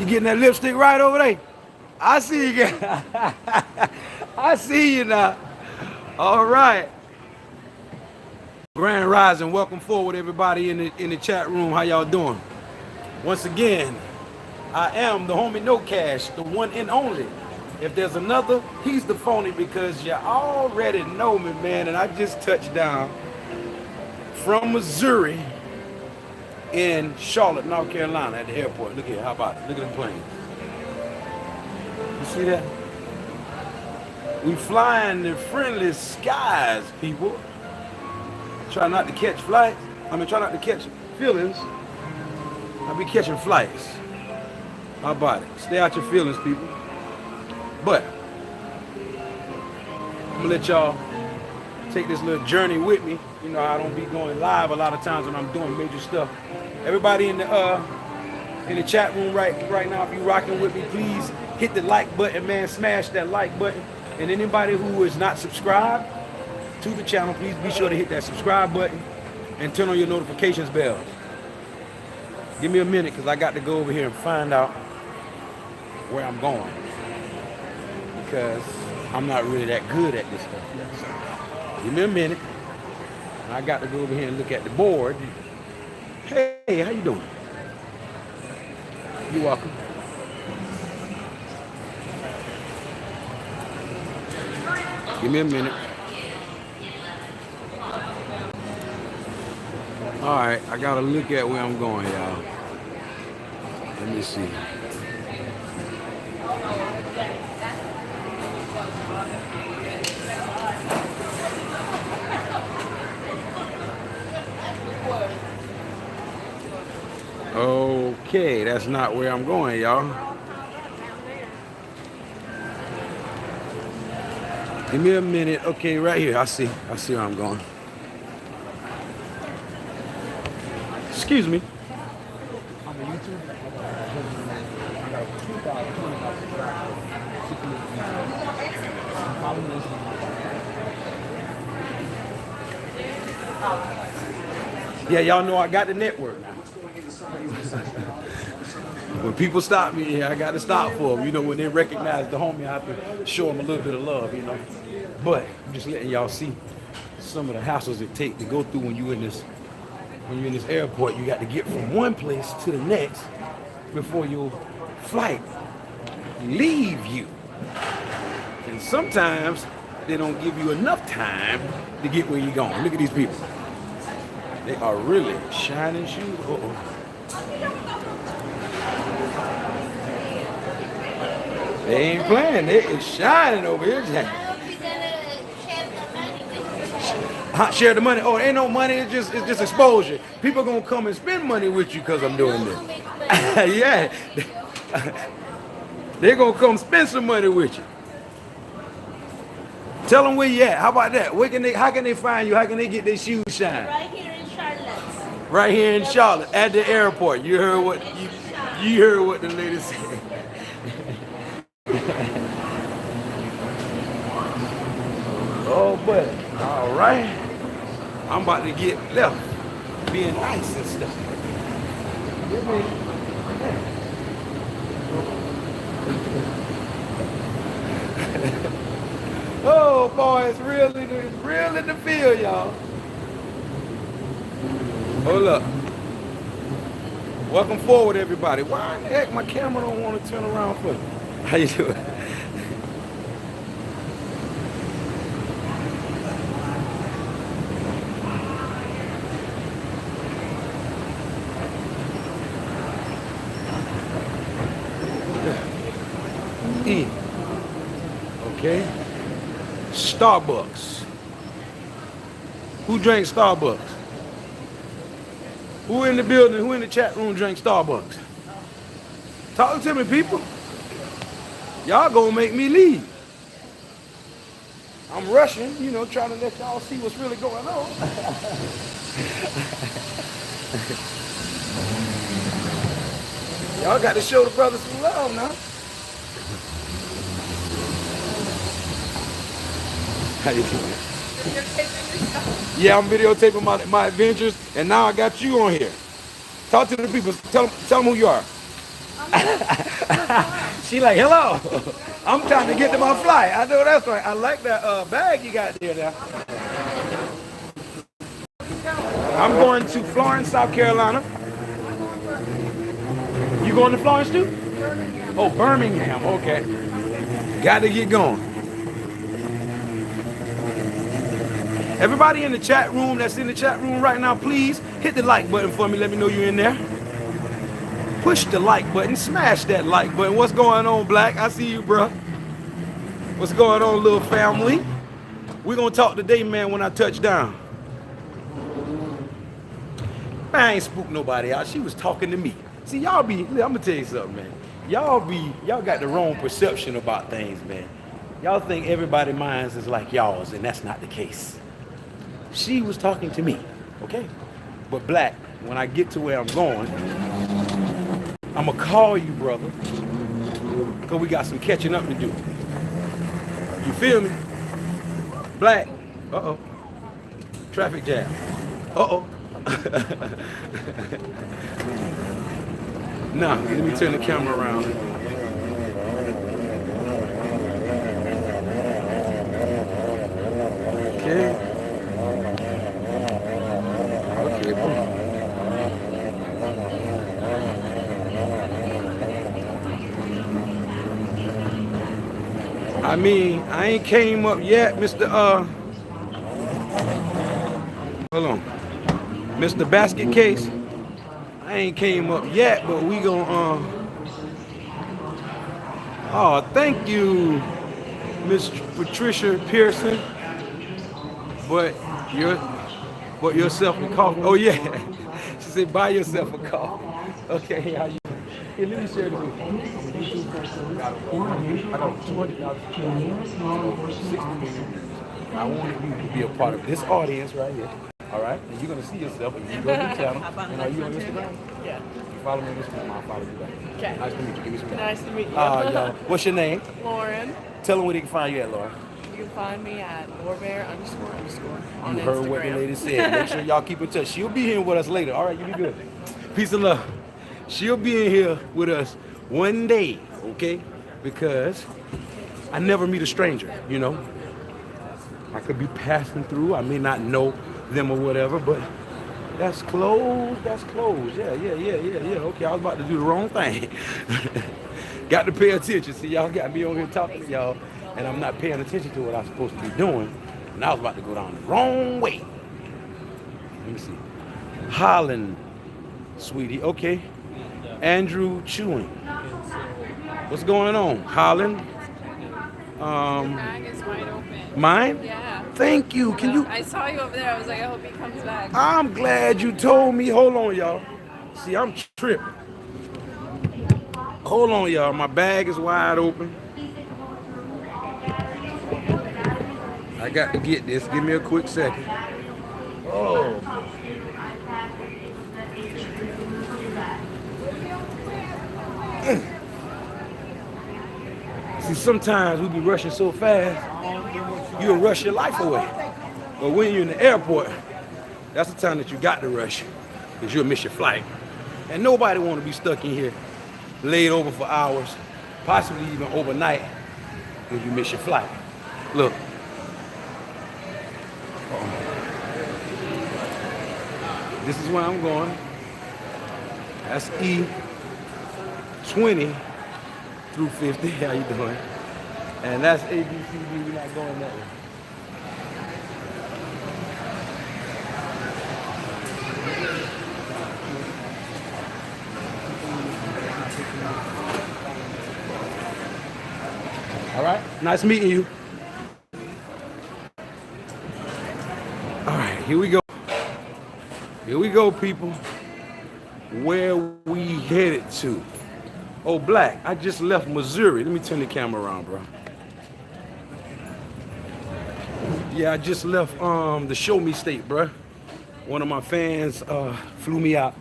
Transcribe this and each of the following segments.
You getting that lipstick right over there? I see you. I see you now. All right. Grand Rising, welcome forward everybody in the chat room. How y'all doing? Once again, I am the homie IKNOWCASH, the one and only. If there's another, he's the phony because you already know me, man. And I just touched down from Missouri in Charlotte, North Carolina at the airport. Look here, how about it? Look at the plane. You see that? We flying the friendly skies, people. Try not to catch flights. Try not to catch feelings. I'll be catching flights. How about it? Stay out your feelings, people. But I'm gonna let y'all take this little journey with me. You know, I don't be going live a lot of times when I'm doing major stuff. Everybody in the chat room right now, if you rocking with me, please hit the like button, man. Smash that like button. And anybody who is not subscribed to the channel, please be sure to hit that subscribe button and turn on your notifications bells. Give me a minute because I got to go over here and find out where I'm going because I'm not really that good at this stuff yet. So give me a minute. I got to go over here and look at the board. Hey, how you doing? You're welcome. Give me a minute. All right, I gotta look at where I'm going, y'all. Let me see. Okay, that's not where I'm going, y'all. Give me a minute. Okay, right here. I see where I'm going. Excuse me. I'm a YouTuber. Yeah, y'all know I got the network now. When people stop me, I got to stop for them. You know, when they recognize the homie, I have to show them a little bit of love, you know. But I'm just letting y'all see some of the hassles it takes to go through when you're in this airport. You got to get from one place to the next before your flight leave you. And sometimes they don't give you enough time to get where you're going. Look at these people. They are really shining shoes. Uh-oh. They ain't playing. It's shining over here. Share the money. Oh, ain't no money. It's just exposure. People gonna come and spend money with you because I'm doing this. Yeah, they're gonna come spend some money with you. Tell them where you at. How about that? How can they find you? How can they get their shoes shine? Right here in Charlotte. Right here in Charlotte at the airport. You heard what you heard what the lady said. Oh, buddy. All right. I'm about to get left being nice and stuff. Oh, boy, it's real in the field, y'all. Hold up. Welcome forward, everybody. Why the heck my camera don't want to turn around for me? How you doing? Okay. Starbucks. Who drinks Starbucks? Who in the building, who in the chat room drinks Starbucks? Talk to me, people. Y'all gonna make me leave. I'm rushing, you know, trying to let y'all see what's really going on. Y'all got to show the brothers some love now. How you doing? Yeah, I'm videotaping my adventures, and now I got you on here. Talk to the people. Tell them who you are. She like, hello. I'm trying to get to my flight. I know that's right. I like that bag you got there now. I'm going to Florence, South Carolina. You going to Florence too? Oh, Birmingham. Okay. Got to get going. Everybody in the chat room that's in the chat room right now, please hit the like button for me. Let me know you're in there. Push the like button. Smash that like button. What's going on, Black? I see you, bro. What's going on, little family? We're going to talk today, man, when I touch down. Man, I ain't spooked nobody out. She was talking to me. See, y'all be, I'm going to tell you something, man. Y'all got the wrong perception about things, man. Y'all think everybody's minds is like y'all's, and that's not the case. She was talking to me, okay? But Black, when I get to where I'm going, I'm going to call you, brother, because we got some catching up to do. You feel me? Black, uh-oh. Traffic jam. Uh-oh. Now, let me turn the camera around. Okay. Okay, boom. I mean, I ain't came up yet, Mr. Hold on. Mr. Basket Case. I ain't came up yet, but we gonna oh, thank you, Miss Patricia Pearson. But yourself a coffee. Oh yeah. She said buy yourself a coffee. Okay, how you? Here, let me share this with you. I got 20,000. I wanted you to be a part of this audience right here. All right, and you're gonna see yourself and you go to the channel. And are you on Instagram? Yeah. You follow me on Instagram, I'll follow you back. Okay. Nice to meet you. Give me some time. Nice to meet you. Y'all. What's your name? Lauren. Tell them where they can find you at, Laura. You can find me at __ on You heard Instagram. what the lady said. Make sure y'all keep in touch. She'll be here with us later. All right, you be good. Peace and love. She'll be in here with us one day, okay? Because I never meet a stranger, you know? I could be passing through. I may not know them or whatever, but that's closed. That's closed. Yeah. Okay, I was about to do the wrong thing. Got to pay attention. See, y'all got me on here talking to y'all, and I'm not paying attention to what I'm supposed to be doing. And I was about to go down the wrong way. Let me see. Holland, sweetie. Okay. Andrew Chewing. What's going on? Holland. Bag is wide open. Mine? Yeah. Thank you. Can you? I saw you over there. I was like, I hope he comes back. I'm glad you told me. Hold on, y'all. See, I'm tripping. Hold on, y'all. My bag is wide open. I got to get this. Give me a quick second. Oh. See, sometimes we be rushing so fast, you'll rush your life away. But when you're in the airport, that's the time that you got to rush, because you'll miss your flight. And nobody want to be stuck in here, laid over for hours, possibly even overnight, when you miss your flight. Look. This is where I'm going. That's E20 through 50. How you doing? And that's ABCD. We're not going that way. All right. Nice meeting you. All right. Here we go. Here we go, people. Where we headed to? Oh, Black, I just left Missouri. Let me turn the camera around, bro. Yeah, I just left the Show Me State, bro. One of my fans flew me out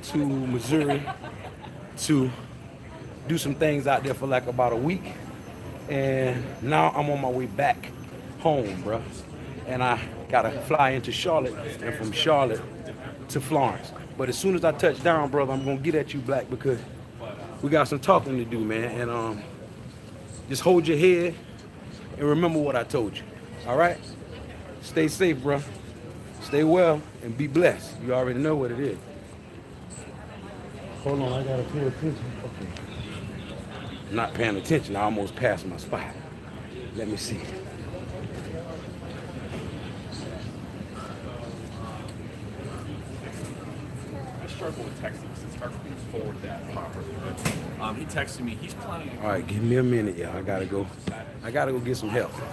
to Missouri to do some things out there for like about a week. And now I'm on my way back home, bro. And I gotta fly into Charlotte, and from Charlotte to Florence. But as soon as I touch down, brother, I'm gonna get at you, Black, because we got some talking to do, man. And just hold your head and remember what I told you. All right? Stay safe, bro. Stay well and be blessed. You already know what it is. Hold on, I gotta pay attention. Okay. Not paying attention. I almost passed my spot. Let me see. I struggle with texting since hard for me to forward that properly. He texted me. He's planning. All right, give me a minute, y'all. I gotta go get some help. Okay.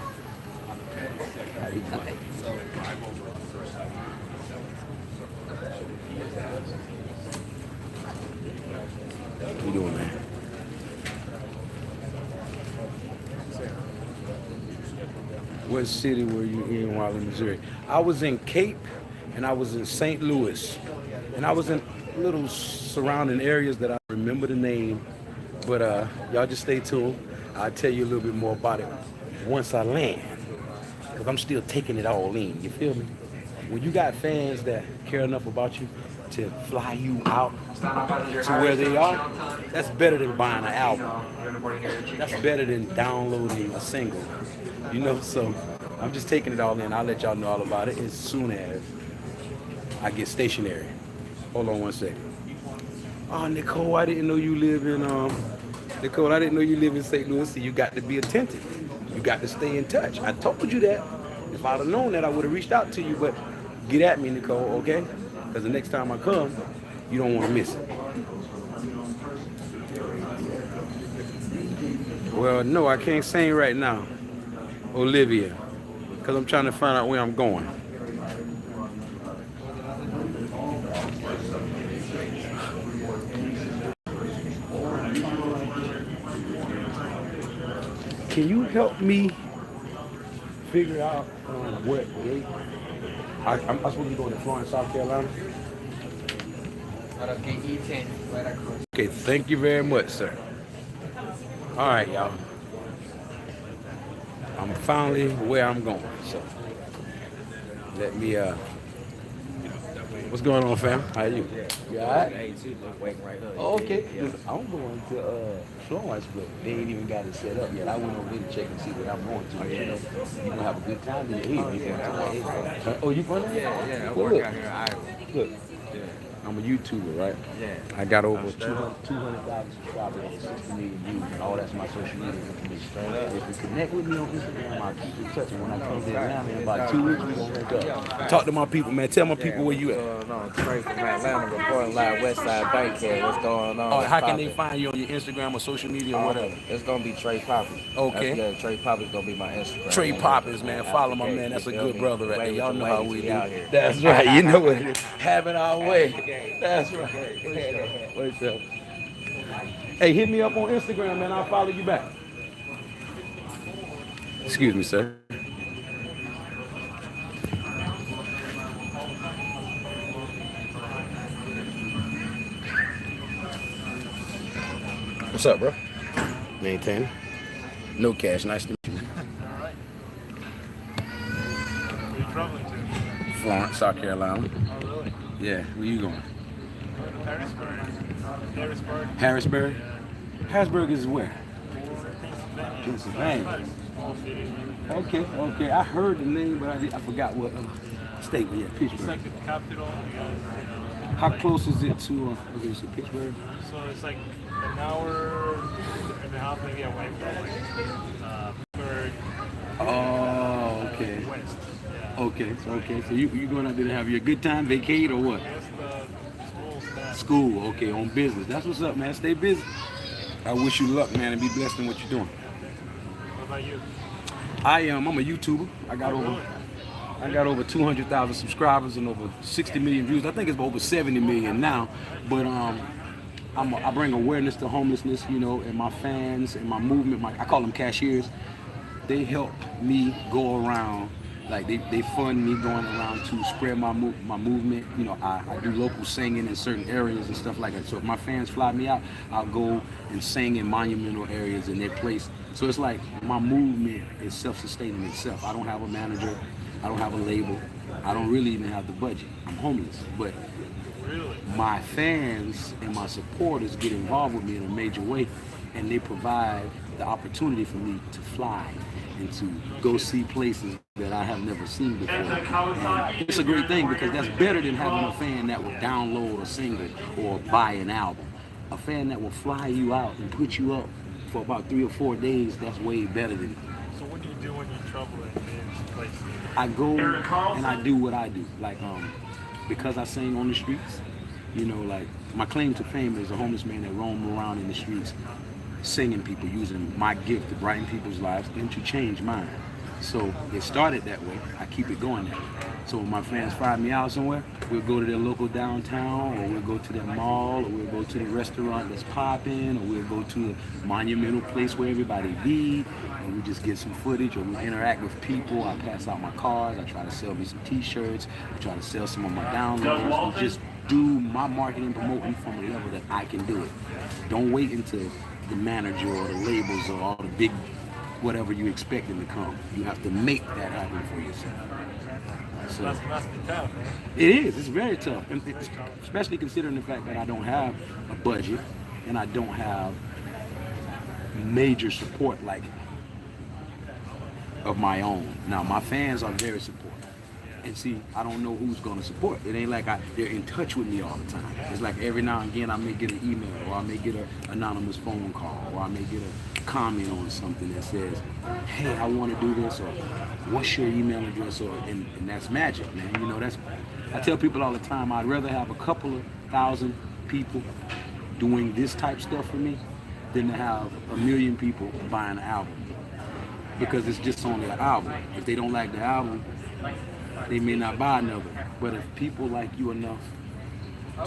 What you doing, man? What city were you in while in Missouri? I was in Cape and I was in St. Louis. And I was in little surrounding areas that I remember the name. But y'all just stay tuned. I'll tell you a little bit more about it once I land. Because I'm still taking it all in, you feel me? When you got fans that care enough about you to fly you out to where they are, that's better than buying an album. That's better than downloading a single. You know, so I'm just taking it all in. I'll let y'all know all about it as soon as I get stationary. Hold on one second. Oh, Nicole, I didn't know you live in Nicole, I didn't know you live in St. Louis. So you got to be attentive. You got to stay in touch. I told you that. If I'd have known that, I would have reached out to you. But get at me, Nicole, okay? Because the next time I come, you don't want to miss it. Well, no, I can't sing right now, Olivia, because I'm trying to find out where I'm going. Can you help me figure out what gate? I'm supposed to be going to Florence, South Carolina. Gate E10, right across. Okay, thank you very much, sir. All right, y'all. I'm finally where I'm going, so let me, what's going on, fam? How are you? You all right? Waiting right here. Oh, okay. I'm going to Florence, but they ain't even got it set up yet. I went over there to check and see what I'm going to. You know, you're going to have a good time in your head. Oh, you from there? Yeah, I Well, work look. out here in Iowa. Look, Yeah. I'm a YouTuber, right? Yeah. I got over 200,000 subscribers on 60 million views, and all that's my social media information. If you connect with me on Instagram, I'll keep in touch. And when I come to Atlanta in about 2 weeks, we're going to link up. Talk to my people, man. Tell my people where you at. No, Trey from Atlanta, reporting live West Side Bank here. What's going on? Oh, how can they find you on your Instagram or social media or whatever? It's gonna be Trey Poppins. Okay. Yeah, Trey Poppins gonna be my Instagram. Trey Poppins, man. Follow my man. That's a good brother right there. Y'all know how we do. out here. That's right. You know what it is. Have it our way. That's right. Wait up. Hey, hit me up on Instagram, man. I'll follow you back. Excuse me, sir. What's up, bro? Maintain. No cash. Nice to meet you. All right. Where are you traveling to? Florence, South Carolina. Oh, really? Yeah. Where you going? Harrisburg. Harrisburg. Harrisburg. Yeah. Harrisburg is where? Pennsylvania. Pennsylvania. Small city. Okay. I heard the name, but I forgot what state. Yeah, It's Pittsburgh. like the capital. How close is it to? Okay, so Pittsburgh. So it's like an hour and a half maybe away from Pittsburgh. Oh, okay. West. Yeah. Okay. So you going out there to have your good time, vacate or what? That's the school staff. School. Okay, on business. That's what's up, man. Stay busy. I wish you luck, man, and be blessed in what you're doing. What about you? I'm a YouTuber. I got over 200,000 subscribers and over 60 million views. I think it's over 70 million now. But I bring awareness to homelessness, you know, and my fans and my movement. I call them cashiers. They help me go around. Like they fund me going around to spread my movement. You know, I do local singing in certain areas and stuff like that. So if my fans fly me out, I'll go and sing in monumental areas in their place. So it's like my movement is self-sustaining itself. I don't have a manager. I don't have a label. I don't really even have the budget. I'm homeless, but Really? My fans and my supporters get involved with me in a major way, and they provide the opportunity for me to fly and to go see places that I have never seen before. And it's a great thing because that's better than having a fan that will download a single or buy an album. A fan that will fly you out and put you up for about 3 or 4 days, that's way better than it. So what do you do when you travel in these places? I go and I do what I do. Like, because I sing on the streets, you know, like my claim to fame is a homeless man that roam around in the streets singing people, using my gift to brighten people's lives and to change mine. So it started that way. I keep it going that way. So when my fans fly me out somewhere, we'll go to their local downtown, or we'll go to their mall, or we'll go to the restaurant that's popping, or we'll go to a monumental place where everybody be, and we just get some footage, or we interact with people. I pass out my cards, I try to sell me some t-shirts, I try to sell some of my downloads, and just do my marketing and promoting from a level that I can do it. Don't wait until the manager or the labels or all the big whatever you expect them to come. You have to make that happen for yourself. So That's tough, man. it is. It's very tough, and especially considering the fact that I don't have a budget and I don't have major support like of my own. Now my fans are very supportive. And see, I don't know who's gonna support. It ain't like they're in touch with me all the time. It's like every now and again I may get an email, or I may get an anonymous phone call, or I may get a comment on something that says, hey, I wanna do this, or what's your email address, or and that's magic, man. You know, I tell people all the time, I'd rather have a couple of thousand people doing this type stuff for me than to have 1 million people buying an album. Because it's just on their album. If they don't like the album, they may not buy another. But if people like you enough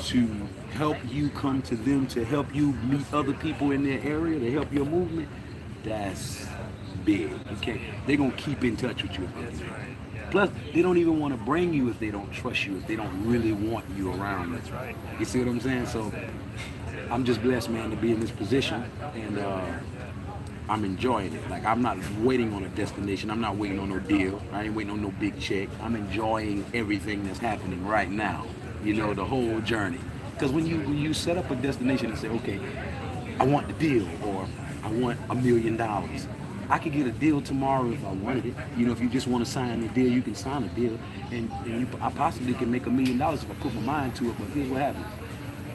to help you come to them, to help you meet other people in their area, to help your movement, that's big. Okay, they're gonna keep in touch with you if they do. Plus, they don't even want to bring you if they don't trust you, if they don't really want you around. That's right. You see what I'm saying? So I'm just blessed, man, to be in this position, and I'm enjoying it. Like, I'm not waiting on a destination. I'm not waiting on no deal. I ain't waiting on no big check. I'm enjoying everything that's happening right now. You know, the whole journey. Because when you set up a destination and say, okay, I want the deal, or I want $1 million. I could get a deal tomorrow if I wanted it. You know, if you just want to sign a deal, you can sign a deal. And I possibly can make $1 million if I put my mind to it. But here's what happens.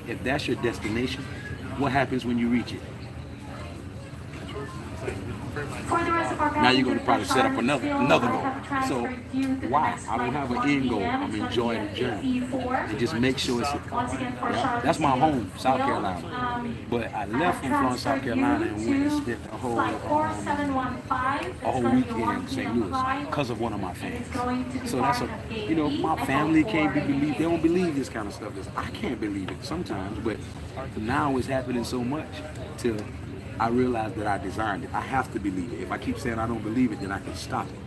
If that's your destination, what happens when you reach it? Now you're going to probably set up another goal. So why? I don't have an end goal. I'm enjoying the journey. And just make sure it's that's my home, South Carolina. But I left from Florence, South Carolina, and went and spent a whole week in St. Louis because of one of my fans. So that's my family can't believe. They don't believe this kind of stuff. I can't believe it sometimes, but now it's happening so much till I realize that I designed it. I have to believe it. If I keep saying I don't believe it, then I can stop it.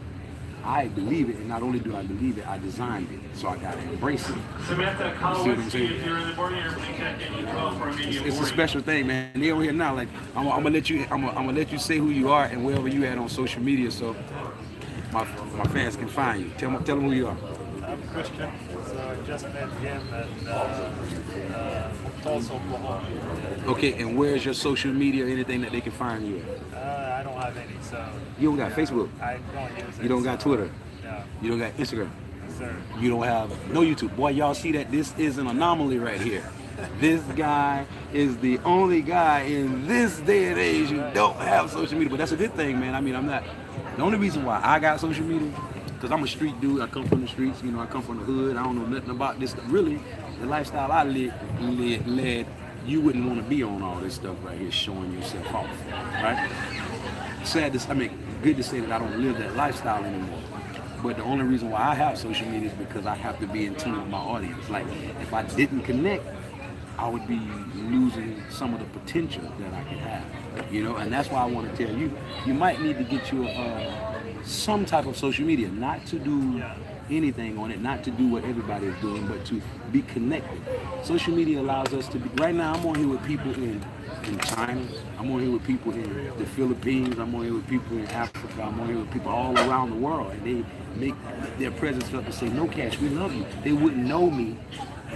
I believe it, and not only do I believe it, I designed it. So I gotta embrace it. Samantha, call if you're in the boarding area, please check in 12 for immediate It's a special thing, man. They over here now. Like I'm gonna let you say who you are and wherever you at on social media, so my fans can find you. Tell them who you are. I'm Christian, so I just met him at Tulsa, Oklahoma. Okay, and where's your social media, anything that they can find you at? I don't have any, so... You don't got Facebook? I don't use it. You don't got Twitter? No. You don't got Instagram? Sir. You don't have no YouTube? Boy, y'all see that this is an anomaly right here. This guy is the only guy in this day and age who don't have social media, but that's a good thing, man. I mean, I'm not... The only reason why I got social media, because I'm a street dude. I come from the streets, I come from the hood. I don't know nothing about this. Really, the lifestyle I led, you wouldn't want to be on all this stuff right here, showing yourself off, right? Good to say that I don't live that lifestyle anymore. But the only reason why I have social media is because I have to be in tune with my audience. Like, if I didn't connect, I would be losing some of the potential that I could have, and that's why I want to tell you, you might need to get you some type of social media, not to do anything on it, not to do what everybody is doing, but to be connected. Social media allows us to be, right now I'm on here with people in China, I'm on here with people in the Philippines, I'm on here with people in Africa, I'm on here with people all around the world, and they make their presence felt to say, "No Cash, we love you." They wouldn't know me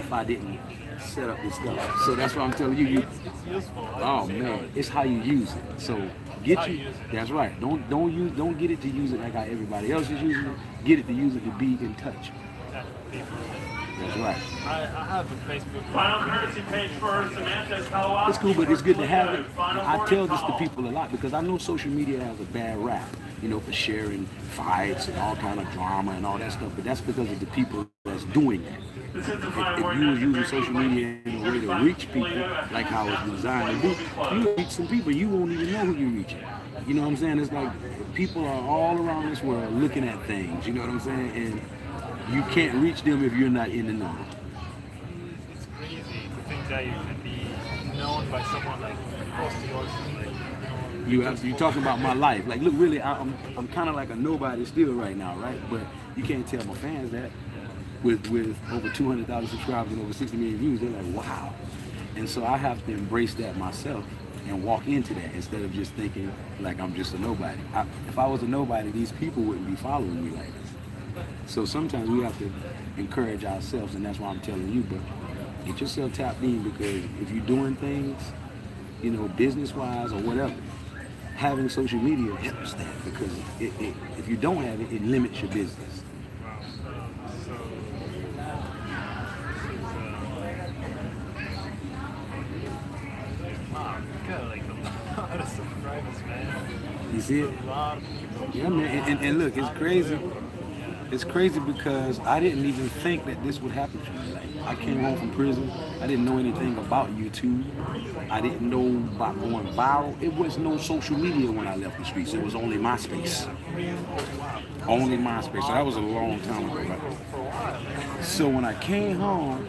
if I didn't set up this stuff. So that's what I'm telling you. It's useful. Oh man, it's how you use it. So get you. That's right. Don't get it to use it like how everybody else is using it. Get it to use it to be in touch. That's right. I have a Facebook. Final courtesy page for Samantha's co-op. It's cool, but it's good to have it. I tell this to people a lot because I know social media has a bad rap, you know, for sharing fights and all kind of drama and all that stuff. But that's because of the people that's doing that. If you were using social media in a way to reach people, like how it's designed to do, you reach some people you won't even know who you're reaching. You know what I'm saying? It's like people are all around this world looking at things. You know what I'm saying? And you can't reach them if you're not in the number. It's crazy to think that you can be known by someone like close to yours. Like, You're talking about my life. Like, look, really, I'm kind of like a nobody still right now, right? But you can't tell my fans that. With over 200,000 subscribers and over 60 million views, they're like, wow. And so I have to embrace that myself and walk into that instead of just thinking like I'm just a nobody. If I was a nobody, these people wouldn't be following me like this. So sometimes we have to encourage ourselves, and that's why I'm telling you, but get yourself tapped in, because if you're doing things, you know, business-wise or whatever, having social media helps that, because if you don't have it, it limits your business. You see it? Yeah, man. And look, it's crazy. It's crazy because I didn't even think that this would happen to me. Like, I came home from prison. I didn't know anything about YouTube. I didn't know about going viral. It was no social media when I left the streets. It was only MySpace. Only MySpace. So that was a long time ago, right? So when I came home,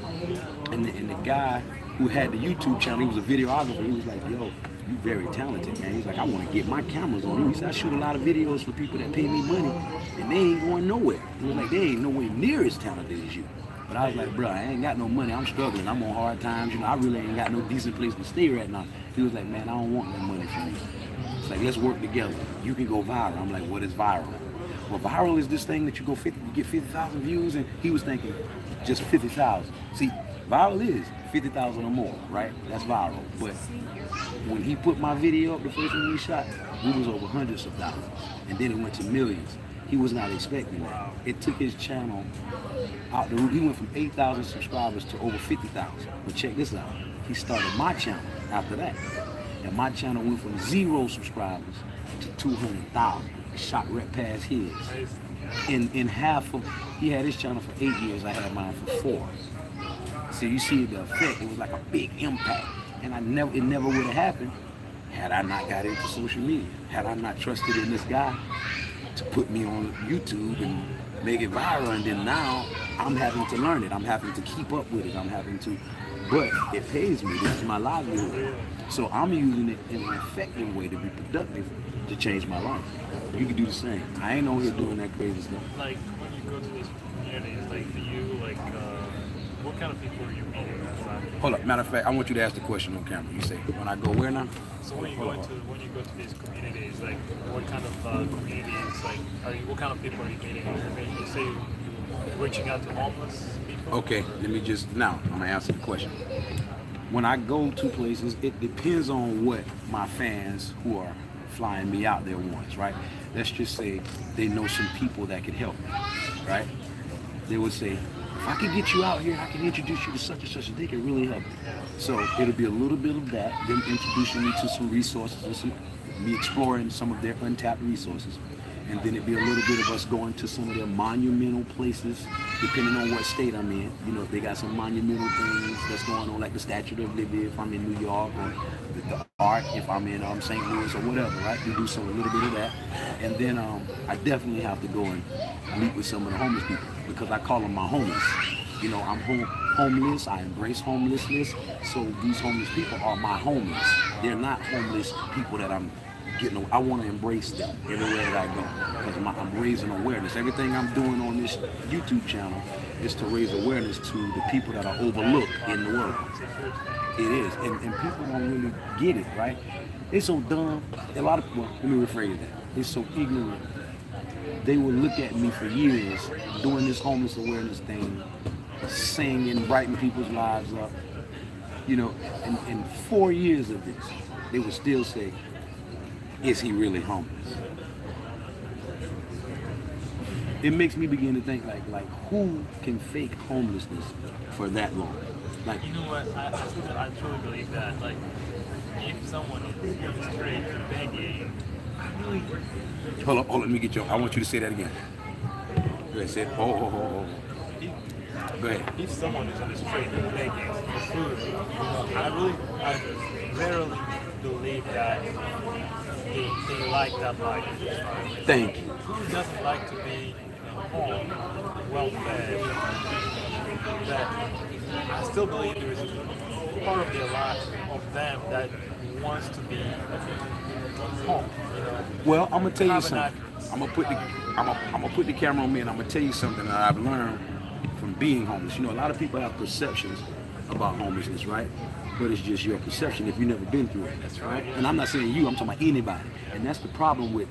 and the guy who had the YouTube channel, he was a videographer. He was like, yo, you very talented, man. He's like, I want to get my cameras on you. He said, I shoot a lot of videos for people that pay me money, and they ain't going nowhere. He was like, they ain't nowhere near as talented as you. But I was like, bro, I ain't got no money. I'm struggling. I'm on hard times. You know, I really ain't got no decent place to stay right now. He was like, man, I don't want that money from you. It's like, let's work together. You can go viral. I'm like, what is viral? Well, viral is this thing that you get 50,000 views, and he was thinking just 50,000. See, viral is 50,000 or more, right? That's viral. But when he put my video up, the first one we shot, we was over hundreds of thousands, and then it went to millions. He was not expecting that. It took his channel out the roof. He went from 8,000 subscribers to over 50,000. But check this out. He started my channel after that, and my channel went from 0 subscribers to 200,000. It shot right past his. In half of, he had his channel for 8 years. I had mine for 4. So you see the effect. It was like a big impact. And it never would have happened had I not got into social media, had I not trusted in this guy to put me on YouTube and make it viral. And then now I'm having to learn it. I'm having to keep up with it. But it pays me. This is my livelihood. So I'm using it in an effective way to be productive, to change my life. You can do the same. I ain't on here doing that crazy stuff. Like, when you go to these communities, like, do you, like, what kind of people are you meeting? Hold up. Matter of fact, I want you to ask the question on camera. You say, when I go where now? So when you go to these communities, like, what kind of communities, like, what kind of people are you meeting? You say you're reaching out to homeless people? Okay, now I'm gonna answer the question. When I go to places, it depends on what my fans who are flying me out there wants, right? Let's just say they know some people that could help me, right? They would say, if I could get you out here, I can introduce you to such and such, and they can really help you. So it'll be a little bit of that, them introducing me to some resources, and me exploring some of their untapped resources. And then it'd be a little bit of us going to some of their monumental places, depending on what state I'm in. You know, if they got some monumental things that's going on, like the Statue of Liberty if I'm in New York, or the art if I'm in St. Louis or whatever, right? We do a little bit of that. And then I definitely have to go and meet with some of the homeless people, because I call them my homies. You know, I'm homeless, I embrace homelessness, so these homeless people are my homies. They're not homeless people that I'm getting. I want to embrace them everywhere that I go, because I'm raising awareness. Everything I'm doing on this YouTube channel is to raise awareness to the people that are overlooked in the world. It is, and people don't really get it, right? They're so dumb. Let me rephrase that. They're so ignorant. They will look at me for years doing this homeless awareness thing, sing and brighten people's lives up. You know, in 4 years of this, they would still say, is he really homeless? It makes me begin to think like who can fake homelessness for that long? Like, You know what? I truly believe that. Like, if someone is on the street begging, I really. hold on, let me get you. I want you to say that again. Go ahead, say it. Oh. Go ahead. If someone is on the street begging for food, you know, I rarely believe that they like that life. Thank you. Who doesn't like to be home, well fed? That I still believe there is a part of their life of them that wants to be home. You know? Well, I'm gonna tell you Have something. an I'm gonna put the camera on me, and I'm gonna tell you something that I've learned from being homeless. You know, a lot of people have perceptions about homelessness, right? But it's just your perception if you've never been through it. That's right. And I'm not saying you, I'm talking about anybody. And that's the problem with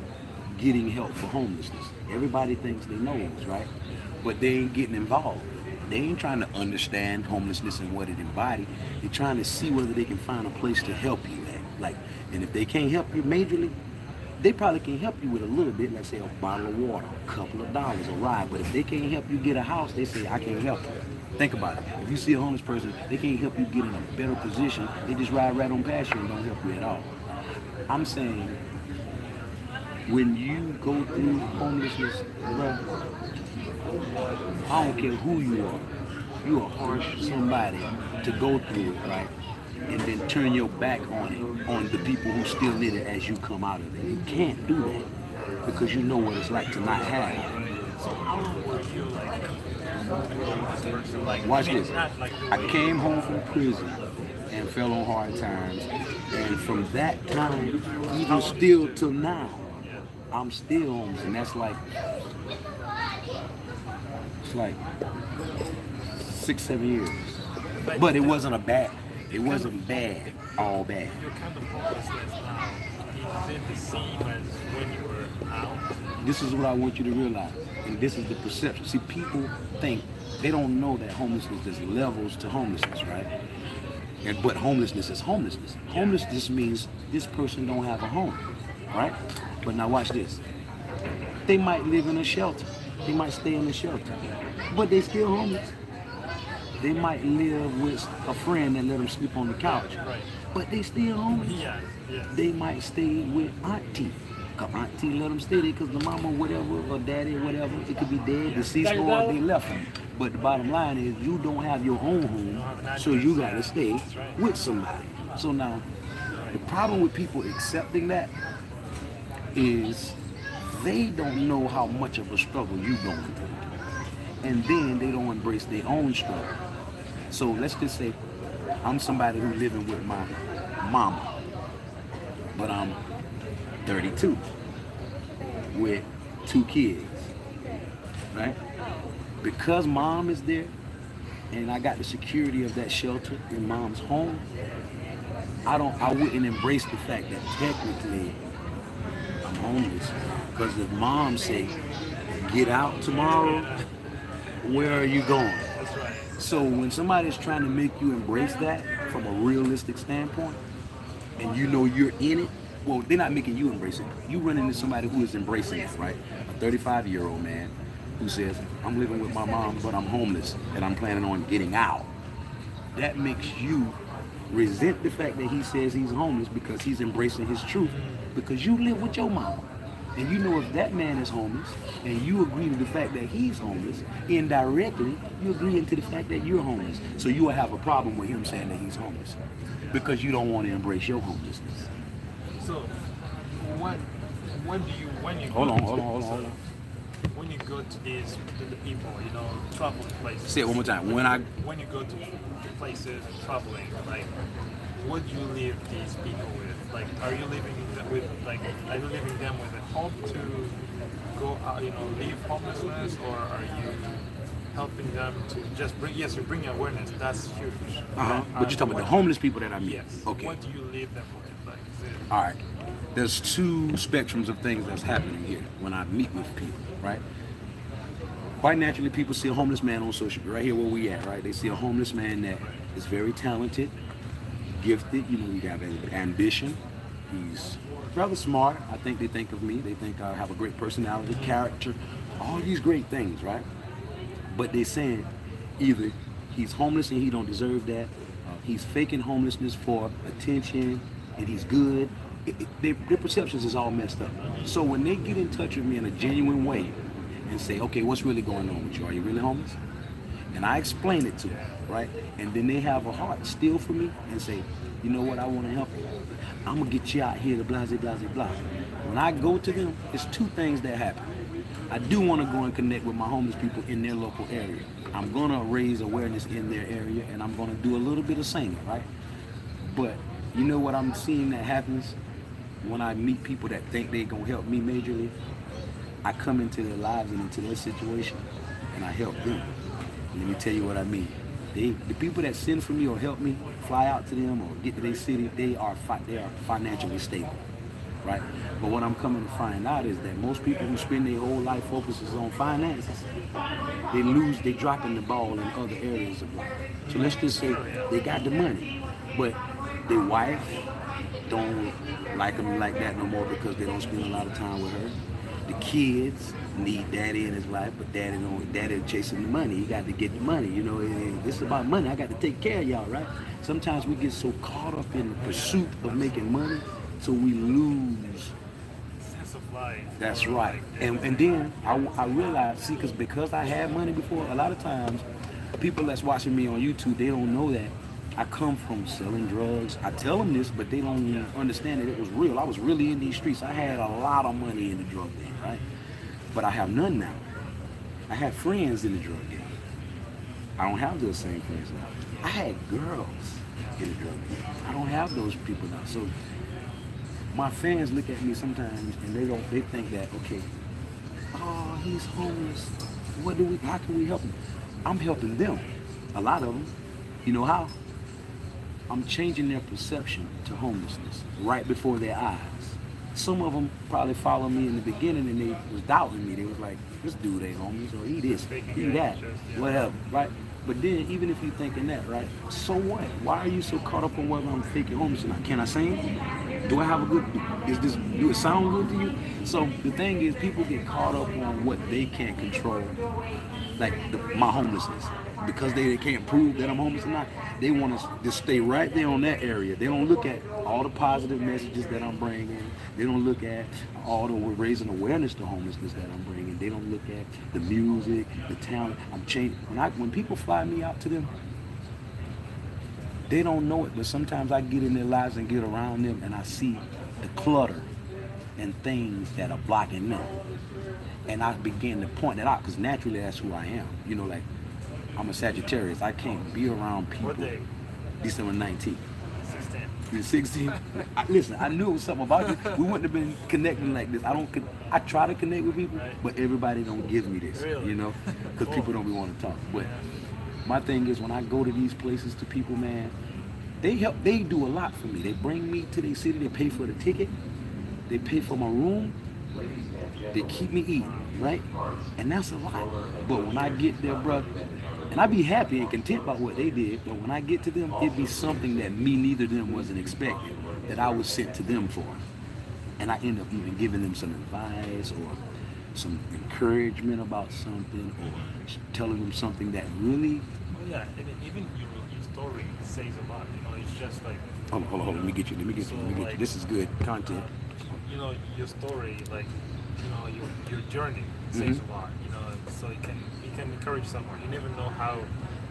getting help for homelessness. Everybody thinks they know this, right? But they ain't getting involved. They ain't trying to understand homelessness and what it embodies. They're trying to see whether they can find a place to help you at. Like, and if they can't help you majorly, they probably can help you with a little bit, let's say a bottle of water, a couple of dollars, a ride. But if they can't help you get a house, they say, I can't help you. Think about it. If you see a homeless person, they can't help you get in a better position. They just ride right on past you and don't help you at all. I'm saying, when you go through homelessness, bro, I don't care who you are. You are harsh somebody to go through it, right? And then turn your back on it, on the people who still in it as you come out of it. You can't do that because you know what it's like to not have it. So how long would you like? Watch this. I came home from prison and fell on hard times. And from that time, even still till now, I'm still homeless. And that's like, it's like 6-7 years. But it wasn't all bad. Your kind of homelessness now, is it the same as when you were out? This is what I want you to realize, and this is the perception. See, people think, they don't know that homelessness, there's levels to homelessness, right? But homelessness is homelessness. Homelessness means this person don't have a home, right? But now watch this. They might live in a shelter. They might stay in a shelter, but they still homeless. They might live with a friend that let them sleep on the couch, but they still homeless. They might stay with auntie. Cause auntie let them stay there because the mama, whatever, or daddy, whatever, it could be dead, deceased, or they left them. But the bottom line is you don't have your own home, so you gotta stay with somebody. So now, the problem with people accepting that is they don't know how much of a struggle you're going through. And then they don't embrace their own struggle. So let's just say I'm somebody who's living with my mama, but I'm 32 with 2 kids, right? Because mom is there and I got the security of that shelter in mom's home, I wouldn't embrace the fact that technically I'm homeless. Because if mom say, get out tomorrow, where are you going? So when somebody's trying to make you embrace that from a realistic standpoint, and you know you're in it, well, they're not making you embrace it. You run into somebody who is embracing it, right? A 35-year-old man who says, I'm living with my mom, but I'm homeless, and I'm planning on getting out. That makes you resent the fact that he says he's homeless because he's embracing his truth, because you live with your mama. And you know if that man is homeless, and you agree to the fact that he's homeless, indirectly, you agree into the fact that you're homeless. So you will have a problem with him saying that he's homeless, because you don't want to embrace your homelessness. So, when you Hold on. When you go to the people, you know, travel places. Say it one more time. When you go to places and traveling, like, what do you leave these people with? Like, are you leaving them with a hope to go out, you know, leave homelessness, or are you helping them to just you bring awareness? That's huge. But you're talking about the homeless people that I meet. Yes. Okay. What do you leave them with? Like, All right. There's 2 spectrums of things that's happening here when I meet with people, right? quite naturally, people see a homeless man on social, right here where we at, right? They see a homeless man that is very talented, gifted, you know, he got ambition. He's rather smart. I think they think of me. They think I have a great personality, character, all these great things, right? But they saying either he's homeless and he don't deserve that, he's faking homelessness for attention, and he's good. Their perceptions is all messed up. So when they get in touch with me in a genuine way and say, okay, what's really going on with you? Are you really homeless? And I explain it to them, right? And then they have a heart still for me and say, you know what, I want to help you. I'm going to get you out here to blah, blah, blah, blah. When I go to them, it's two things that happen. I do want to go and connect with my homeless people in their local area. I'm going to raise awareness in their area, and I'm going to do a little bit of singing, right? But you know what I'm seeing that happens when I meet people that think they're going to help me majorly? I come into their lives and into their situation, and I help them. Let me tell you what I mean. The people that send for me or help me, fly out to them or get to their city, they are financially stable, right? But what I'm coming to find out is that most people who spend their whole life focuses on finances, they dropping the ball in other areas of life. So let's just say they got the money, but their wife don't like them like that no more because they don't spend a lot of time with her. The kids need daddy in his life, but daddy chasing the money. He got to get the money, you know. It's about money. I got to take care of y'all, right? Sometimes we get so caught up in the pursuit of making money, so we lose Sense of life. that's right. And then I realized, because I had money before, a lot of times people that's watching me on YouTube, they don't know that I come from selling drugs. I tell them this, but they don't understand that it was real. I was really in these streets. I had a lot of money in the drug game, right? But I have none now. I had friends in the drug game. I don't have those same friends now. I had girls in the drug game. I don't have those people now. So my fans look at me sometimes and they think that, okay, oh, he's homeless. How can we help him? I'm helping them. A lot of them. You know how? I'm changing their perception to homelessness right before their eyes. Some of them probably followed me in the beginning and they was doubting me. They was like, this dude ain't homeless, or he this, he that, whatever, right? But then, even if you're thinking that, right, so what? Why are you so caught up on whether I'm faking homeless or not? Can I sing? Do I have a good, do it sound good to you? So the thing is, people get caught up on what they can't control, like my homelessness. Because they can't prove that I'm homeless or not, they want to just stay right there on that area. They don't look at all the positive messages that I'm bringing. They don't look at all the raising awareness to homelessness that I'm bringing. They don't look at the music, the talent. I'm changing. When people fly me out to them, they don't know it, but sometimes I get in their lives and get around them and I see the clutter and things that are blocking them. And I begin to point that out because naturally that's who I am. You know, like, I'm a Sagittarius. I can't be around people. What day? December 19th. 16. You're 16? Listen, I knew it was something about you. We wouldn't have been connecting like this. I try to connect with people, but everybody don't give me this, Really? you know, because people don't be wanting to talk. But my thing is, when I go to these places to people, man, they do a lot for me. They bring me to their city. They pay for the ticket. They pay for my room. They keep me eating, right? And that's a lot. But when I get there, bro, and I be happy and content about what they did, but when I get to them, it be something that me, neither of them wasn't expecting, that I was sent to them for. And I end up even giving them some advice or some encouragement about something or telling them something that really... Well, yeah, and even your story says a lot. You know, it's just like... Hold on. Let me get you. This is good content. You know, your story, like, you know, your journey says a lot. You know, so it can encourage someone. You never know how,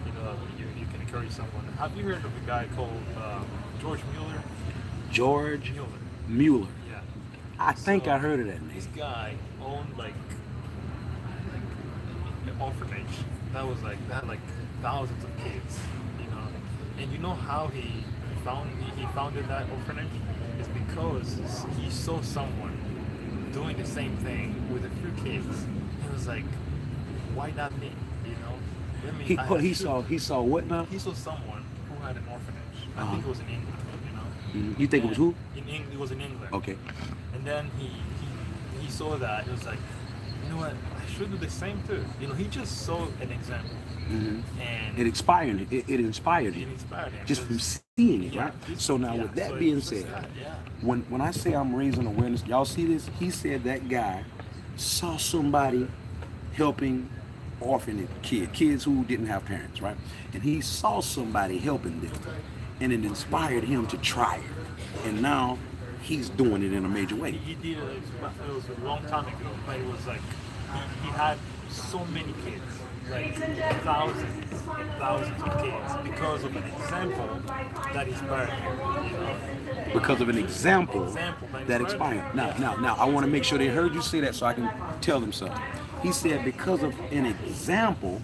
you know, you can encourage someone. Have you heard of a guy called George Muller? George Muller. Yeah. I think I heard of that name. This guy owned like an orphanage that had like thousands of kids, you know. And you know how he founded that orphanage? It's because he saw someone doing the same thing with a few kids. He was like, why not me? You know? He saw what now? He saw someone who had an orphanage. I think it was in England, you know. You think it was who? It was in England. Okay. And then he saw that. It was like, know what, I should do the same too. You know, he just saw an example. And It inspired him. It inspired it him. inspired him. Just from Just- seeing it, yeah, right? just- So now yeah, with that so being it's just said, that, yeah. when I say I'm raising awareness, y'all see this? He said that guy saw somebody helping orphan kids who didn't have parents, right? And he saw somebody helping them, and it inspired him to try it. And now he's doing it in a major way. He did it, it was a long time ago, but it was like, he had so many kids, like thousands and thousands of kids, because of an example that inspired him, you know? Because of an example that expired. Now, I want to make sure they heard you say that so I can tell them something. He said because of an example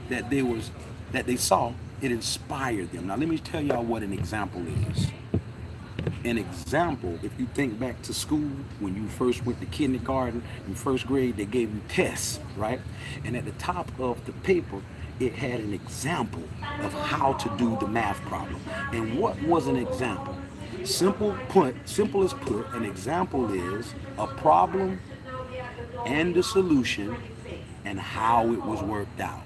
that they saw, it inspired them. Now, let me tell y'all what an example is. An example, if you think back to school, when you first went to kindergarten, in first grade, they gave you tests, right? And at the top of the paper, it had an example of how to do the math problem. And what was an example? Simplest put, an example is a problem and the solution and how it was worked out.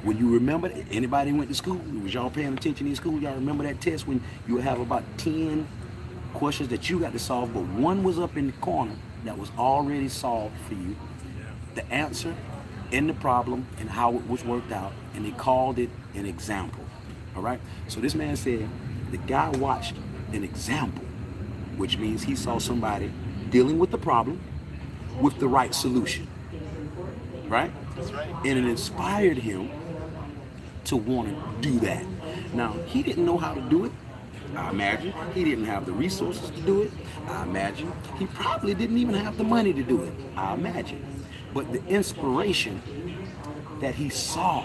When you remember, anybody went to school, was y'all paying attention in school, y'all remember that test when you would have about 10 questions that you got to solve, but one was up in the corner that was already solved for you, the answer and the problem and how it was worked out, and they called it an example. All right, so this man said the guy watched an example, which means he saw somebody dealing with the problem with the right solution, right? That's right. And it inspired him to want to do that. Now, he didn't know how to do it, I imagine. He didn't have the resources to do it, I imagine. He probably didn't even have the money to do it, I imagine. But the inspiration that he saw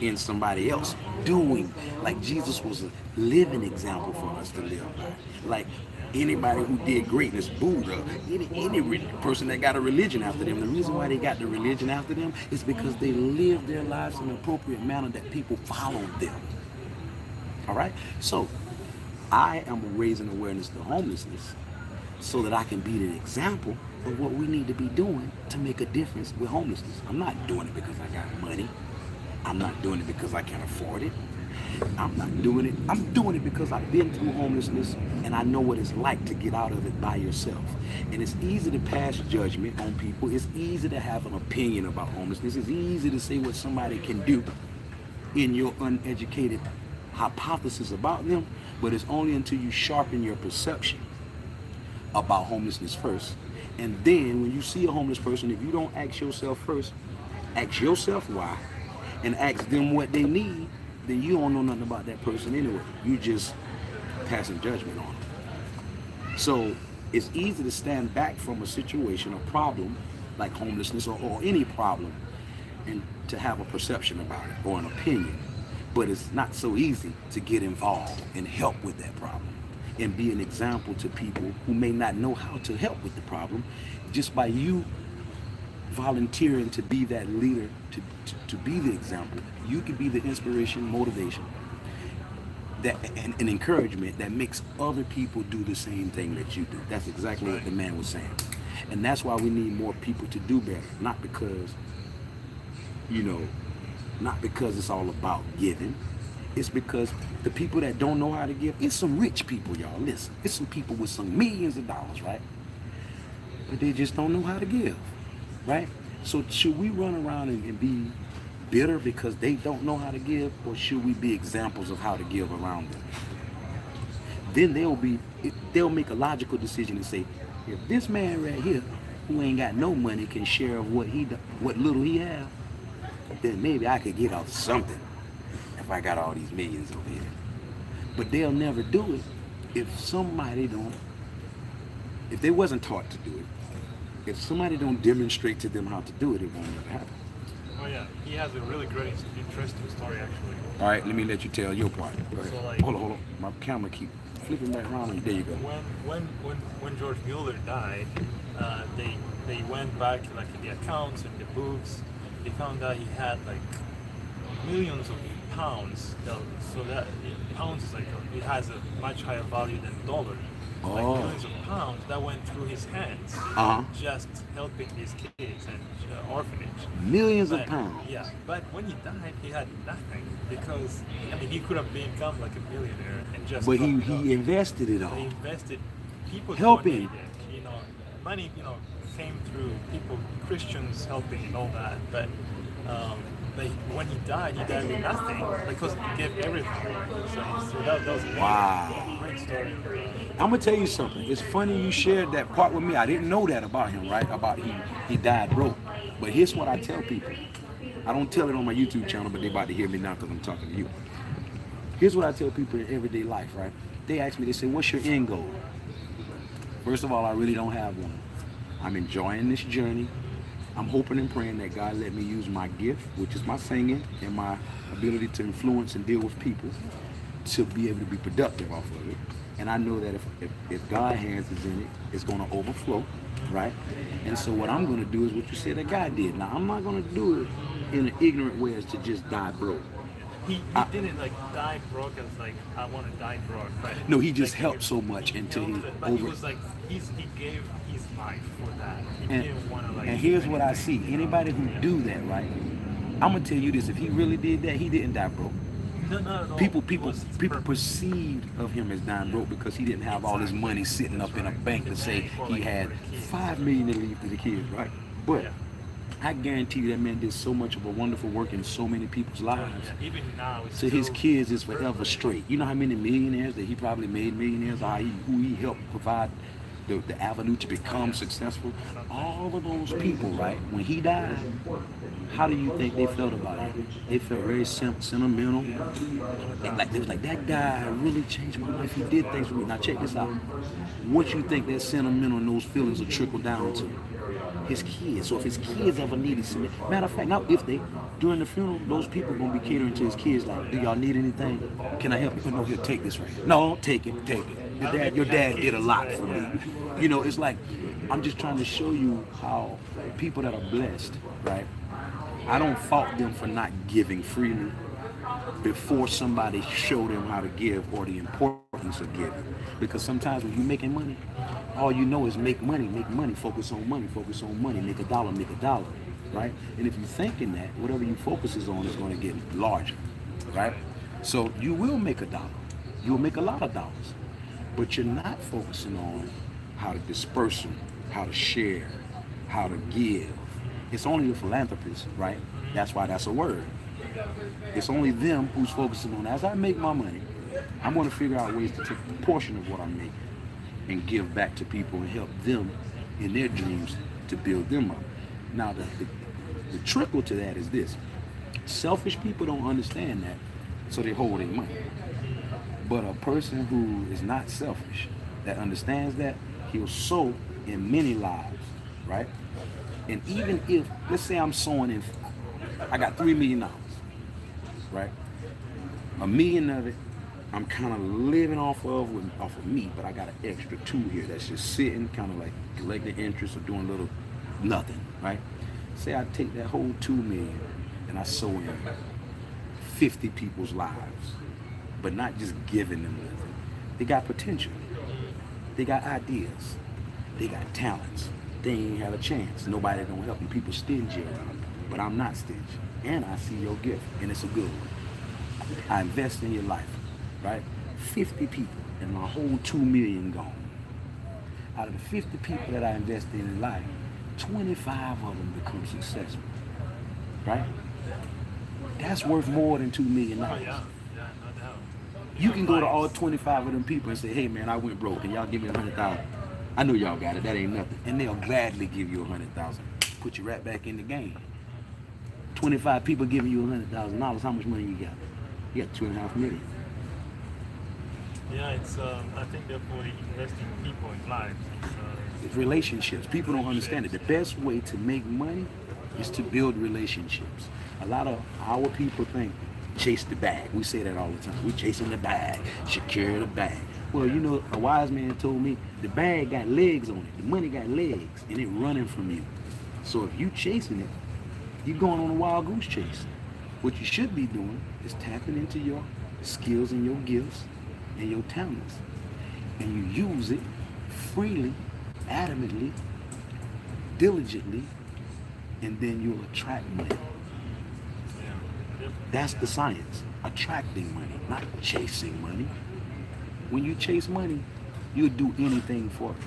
in somebody else doing, like Jesus was a living example for us to live by. Like anybody who did greatness, Buddha, any person that got a religion after them, the reason why they got the religion after them is because they lived their lives in an appropriate manner that people followed them. All right? So I am raising awareness to homelessness so that I can be the example of what we need to be doing to make a difference with homelessness. I'm not doing it because I got money. I'm not doing it because I can afford it. I'm not doing it. I'm doing it because I've been through homelessness and I know what it's like to get out of it by yourself. And it's easy to pass judgment on people. It's easy to have an opinion about homelessness. It's easy to say what somebody can do in your uneducated hypothesis about them, but it's only until you sharpen your perception about homelessness first. And then when you see a homeless person, if you don't ask yourself first, ask yourself why, and ask them what they need, then you don't know nothing about that person anyway. You just passing judgment on them. So it's easy to stand back from a situation, a problem, like homelessness or any problem, and to have a perception about it or an opinion. But it's not so easy to get involved and help with that problem and be an example to people who may not know how to help with the problem. Just by you volunteering to be that leader, to be the example, you can be the inspiration, motivation, that and encouragement that makes other people do the same thing that you do. That's exactly what the man was saying. And that's why we need more people to do better. Not because, not because it's all about giving. It's because the people that don't know how to give, it's some rich people, y'all. Listen, it's some people with some millions of dollars, right? But they just don't know how to give, right? So should we run around and be bitter because they don't know how to give, or should we be examples of how to give around them? Then they'll make a logical decision and say, if this man right here, who ain't got no money, can share of what little he have, then maybe I could get off something if I got all these millions over here. But they'll never do it if they wasn't taught to do it. If somebody don't demonstrate to them how to do it, it won't ever happen. Oh yeah, he has a really great, interesting story actually. All right, let me let you tell your part. Go ahead. So, like, hold on. My camera keep flipping back around. And there you go. When George Muller died, they went back like in the accounts and the books. They found out he had like millions of pounds. So that pounds is like it has a much higher value than dollar. like Oh. millions of pounds that went through his hands, just helping these kids and orphanage. Millions of But, pounds. yeah, but when he died, he had nothing because I mean he could have become like a millionaire and just. But fucked up. he invested it They all. invested. People Helping. donated, money came through people, Christians helping and all that. But when he died with nothing because he gave everything. So that was Wow. a great story. I'm gonna tell you something. It's funny you shared that part with me. I didn't know that about him, right? About he died broke. But here's what I tell people. I don't tell it on my YouTube channel, but they're about to hear me now because I'm talking to you. Here's what I tell people in everyday life, right? They ask me, they say, what's your end goal? First of all, I really don't have one. I'm enjoying this journey. I'm hoping and praying that God let me use my gift, which is my singing and my ability to influence and deal with people, to be able to be productive off of it. And I know that if God's hands is in it, it's going to overflow, right? And so what I'm going to do is what you said that God did. Now, I'm not going to do it in an ignorant way as to just die broke. He didn't like die broke as like I want to die broke, but No, he just like, helped so much until he but he was like he gave his life for that. He didn't want to like. And here's what I see: anybody who do that, right? I'm gonna tell you this: if he really did that, he didn't die broke. No. People perceived of him as dying broke because he didn't have all his money sitting up in a bank to say he had $5 million to leave to the kids, right? But I guarantee you that man did so much of a wonderful work in so many people's lives. Even now, So his kids is forever straight. You know how many millionaires that he probably made millionaires, who he helped provide the avenue to become successful? All of those people, right? When he died, how do you think they felt about him? They felt very sentimental. They was like, that guy really changed my life. He did things for me. Now check this out. What you think that sentimental and those feelings will trickle down to? His kids. So if his kids ever needed something, matter of fact, now if they, during the funeral, those people gonna be catering to his kids like, do y'all need anything? Can I help you? No, here, take this right here. No, take it. Your dad did a lot for me. You know, it's like, I'm just trying to show you how people that are blessed, right? I don't fault them for not giving freely before somebody showed them how to give or the importance of giving. Because sometimes when you're making money, all you know is make money, focus on money, make a dollar, right? And if you're thinking that, whatever you focus is on is going to get larger, right? So you will make a dollar. You'll make a lot of dollars. But you're not focusing on how to disperse them, how to share, how to give. It's only the philanthropist, right? That's why that's a word. It's only them who's focusing on, as I make my money, I'm going to figure out ways to take a portion of what I make and give back to people and help them in their dreams to build them up. Now, the trickle to that is this. Selfish people don't understand that, so they hold their money. But a person who is not selfish, that understands that, he'll sow in many lives, right? And even if, let's say I'm sowing in, I got $3 million, right? $1 million of it, I'm kind of living off of me, but I got an extra 2 here that's just sitting, kind of like collecting interest or doing a little nothing, right? Say I take that whole $2 million and I sow in 50 people's lives, but not just giving them nothing. They got potential. They got ideas. They got talents. They ain't have a chance. Nobody gonna help them. People stingy around them, but I'm not stingy. And I see your gift, and it's a good one. I invest in your life, right? 50 people, and my whole 2 million gone. Out of the 50 people that I invested in life, 25 of them become successful, right? That's worth more than $2 million. Oh, yeah, no doubt. You can go to all 25 of them people and say, hey man, I went broke, and y'all give me $100,000. I know y'all got it, that ain't nothing. And they'll gladly give you $100,000. Put you right back in the game. 25 people giving you $100,000, how much money you got? You got $2.5 million. Yeah, it's I think therefore investing in people in lives. It's relationships. People don't understand it. The best way to make money is to build relationships. A lot of our people think, chase the bag. We say that all the time. We chasing the bag, secure the bag. Well, you know, a wise man told me the bag got legs on it. The money got legs, and it running from you. So if you chasing it, you're going on a wild goose chase. What you should be doing is tapping into your skills and your gifts and your talents and you use it freely, adamantly, diligently, and then you'll attract money. That's the science. Attracting money, not chasing money. When you chase money, you'll do anything for it.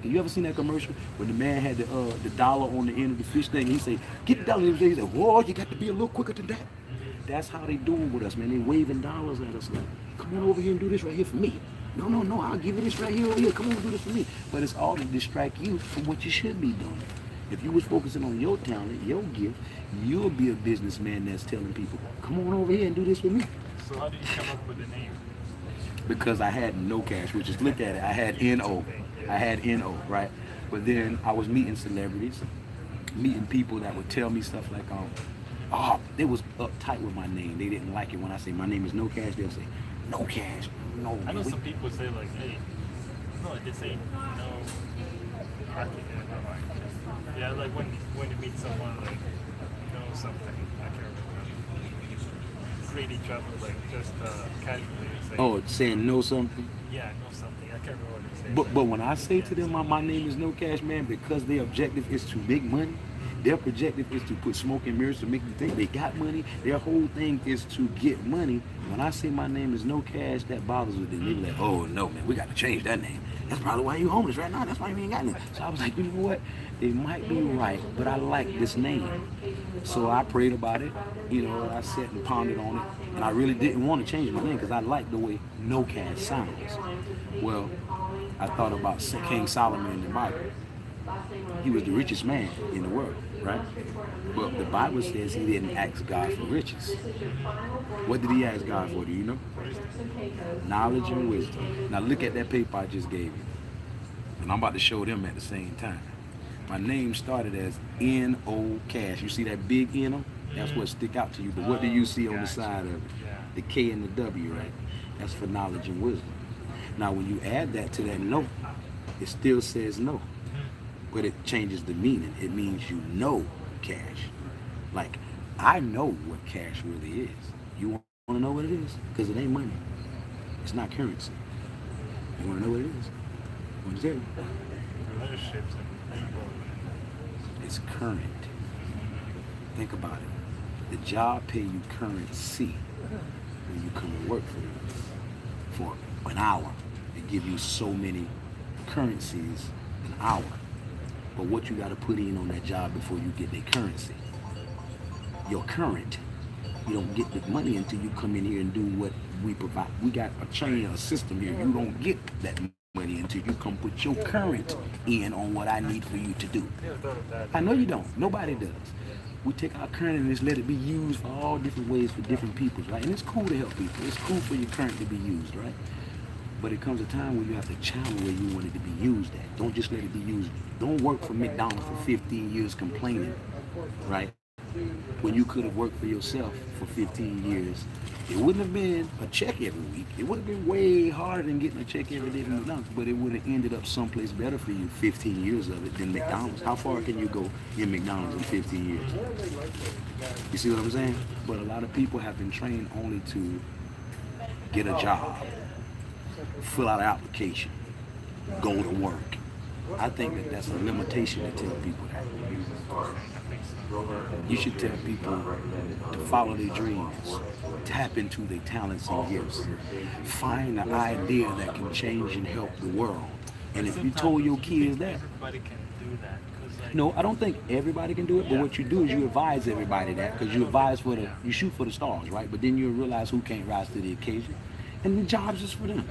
You ever seen that commercial where the man had the dollar on the end of the fish thing? And he say, "Get the dollar." And he said, "Whoa, you got to be a little quicker than that." That's how they doing with us, man. They waving dollars at us like, "Come on over here and do this right here for me." No, I'll give you this right here, over here. Come on, do this for me. But it's all to distract you from what you should be doing. If you was focusing on your talent, your gift, you'll be a businessman that's telling people, "Come on over here and do this for me." So how did you come up with the name? Because I had no cash, which is, look at it, I had N-O. I had N-O, right? But then I was meeting celebrities, meeting people that would tell me stuff like, they was uptight with my name. They didn't like it when I say my name is No Cash. They'll say, "No cash, no." I know some people say like, "Hey, no," they say no. Yeah, like when you meet someone like know something, I can't remember. Greet each other like just casually. Say, saying no something. Yeah, know something. I can't remember what they say. But when I say to them, my name is No Cash, man, because their objective is to make money. Their objective is to put smoke and mirrors to make them think they got money. Their whole thing is to get money. When I say my name is No Cash, that bothers with them. They be like, "Oh no, man, we got to change that name. That's probably why you homeless right now. That's why you ain't got nothing." So I was like, you know what? They might be right, but I like this name. So I prayed about it. I sat and pondered on it, and I really didn't want to change my name because I like the way No Cash sounds. Well, I thought about King Solomon in the Bible. He was the richest man in the world, right? But the Bible says he didn't ask God for riches. What did he ask God for? Do you know? Knowledge and wisdom. Now look at that paper I just gave you. And I'm about to show them at the same time. My name started as N-O Cash. You see that big N-O? That's what stick out to you. But what do you see on the side of it? The K and the W, right? That's for knowledge and wisdom. Now when you add that to that no, it still says no. But it changes the meaning. It means you know cash. Like, I know what cash really is. You want to know what it is? Because it ain't money. It's not currency. You want to know what it is? I want to tell you. Relationships and people. It's current. Think about it. The job pay you currency when you come and work for them for an hour. They give you so many currencies an hour. But what you got to put in on that job before you get their currency? Your current. You don't get the money until you come in here and do what we provide. We got a chain, a system here. You don't get that money until you come put your current in on what I need for you to do. I know you don't. Nobody does. We take our current and just let it be used for all different ways for different people, right? And it's cool to help people. It's cool for your current to be used, right? But it comes a time where you have to channel where you want it to be used at. Don't just let it be used. Don't work for McDonald's for 15 years complaining, right? When you could have worked for yourself for 15 years. It wouldn't have been a check every week. It would have been way harder than getting a check every day from McDonald's, but it would have ended up someplace better for you 15 years of it than McDonald's. How far can you go in McDonald's in 15 years? You see what I'm saying? But a lot of people have been trained only to get a job, fill out an application, go to work. I think that that's a limitation to tell people that. You should tell people to follow their dreams, tap into their talents and gifts, find an idea that can change and help the world. And if you told your kids that, everybody can do that. no, I don't think everybody can do it, but what you do is you advise everybody that, because you shoot for the stars, right? But then you realize who can't rise to the occasion. And the jobs is for them.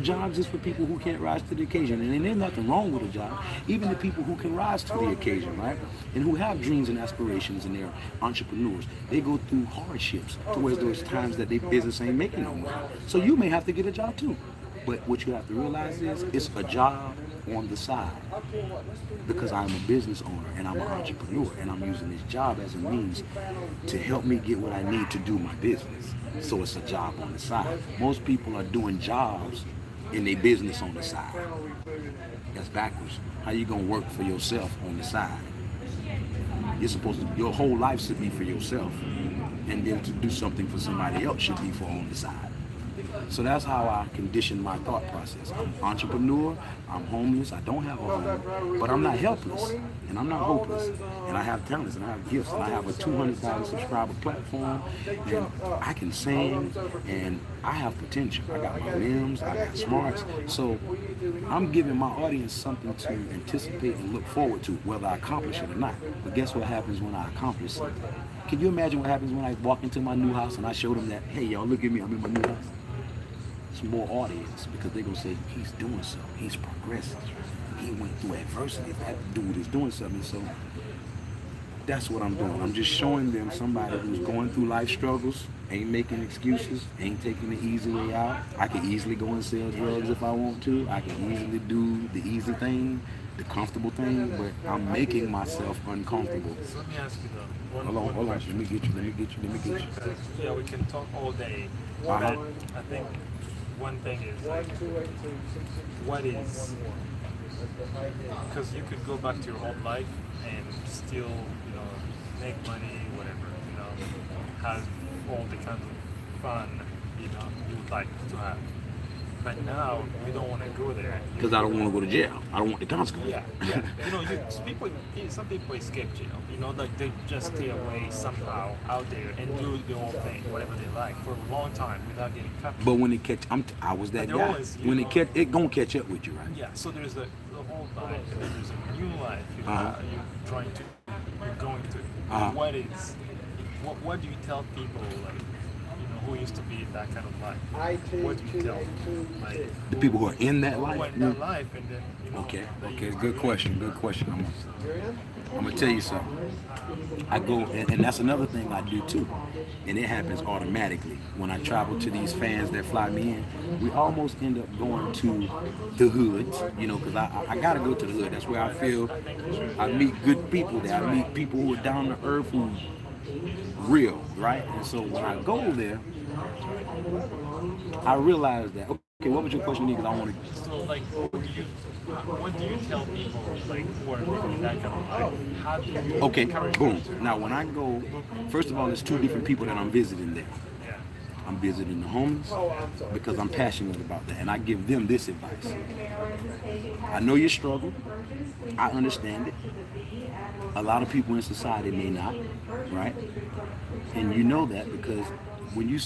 Jobs is for people who can't rise to the occasion. And there's nothing wrong with a job. Even the people who can rise to the occasion, right? And who have dreams and aspirations and they're entrepreneurs. They go through hardships towards those times that their business ain't making no money. So you may have to get a job too. But what you have to realize is it's a job on the side. Because I'm a business owner and I'm an entrepreneur and I'm using this job as a means to help me get what I need to do my business. So it's a job on the side. Most people are doing jobs in their business on the side. That's backwards. How you gonna work for yourself on the side? Your whole life should be for yourself. And then to do something for somebody else should be for on the side. So that's how I condition my thought process. I'm an entrepreneur, I'm homeless, I don't have a home, but I'm not helpless, and I'm not hopeless, and I have talents, and I have gifts, and I have a 200,000 subscriber platform, and I can sing, and I have potential. I got my limbs, I got smarts, so I'm giving my audience something to anticipate and look forward to, whether I accomplish it or not. But guess what happens when I accomplish something? Can you imagine what happens when I walk into my new house and I show them that, hey, y'all, look at me, I'm in my new house? It's more audience, because they're going to say, he's doing something, he's progressing, he went through adversity, that dude is doing something. So that's what I'm doing. I'm just showing them somebody who's going through life struggles, ain't making excuses, ain't taking the easy way out. I can easily go and sell drugs if I want to. I can easily do the easy thing, the comfortable thing, but I'm making myself uncomfortable. So let me ask you though. Hold on. Let me get you. Yeah, we can talk all day, but I think one thing is like, what is, because you could go back to your old life and still, make money, whatever, have all the kinds of fun, you would like to have. But now we don't want to go there because I don't want to go to jail. I don't want the consequences. Yeah. Some people escape jail. Like they just stay away somehow out there and do their own thing, whatever they like, for a long time without getting caught. But when it catch, I was that guy. When it catch, it gonna catch up with you, right? Yeah. So there's the whole life, and then there's a new life. You're going to. What do you tell people like? Who used to be in that kind of life? What do you tell them? Like, the people who are in that life? Who are in that life, and then, Okay, good question. I'm gonna tell you something. I go, and that's another thing I do too, and it happens automatically. When I travel to these fans that fly me in, we almost end up going to the hoods, because I gotta go to the hood. That's where I feel I meet good people there. I meet people who are down to earth, who real, right? And so when I go there, I realize that. Okay, what was your question, because I want to. So, like, what do you tell people, like, who are living in that kind of life? How do you Okay, boom. Now, when I go, first of all, there's two different people that I'm visiting there. Yeah. I'm visiting the homeless because I'm passionate about that, and I give them this advice. I know your struggle. I understand it. A lot of people in society may not, right? And you know that because when we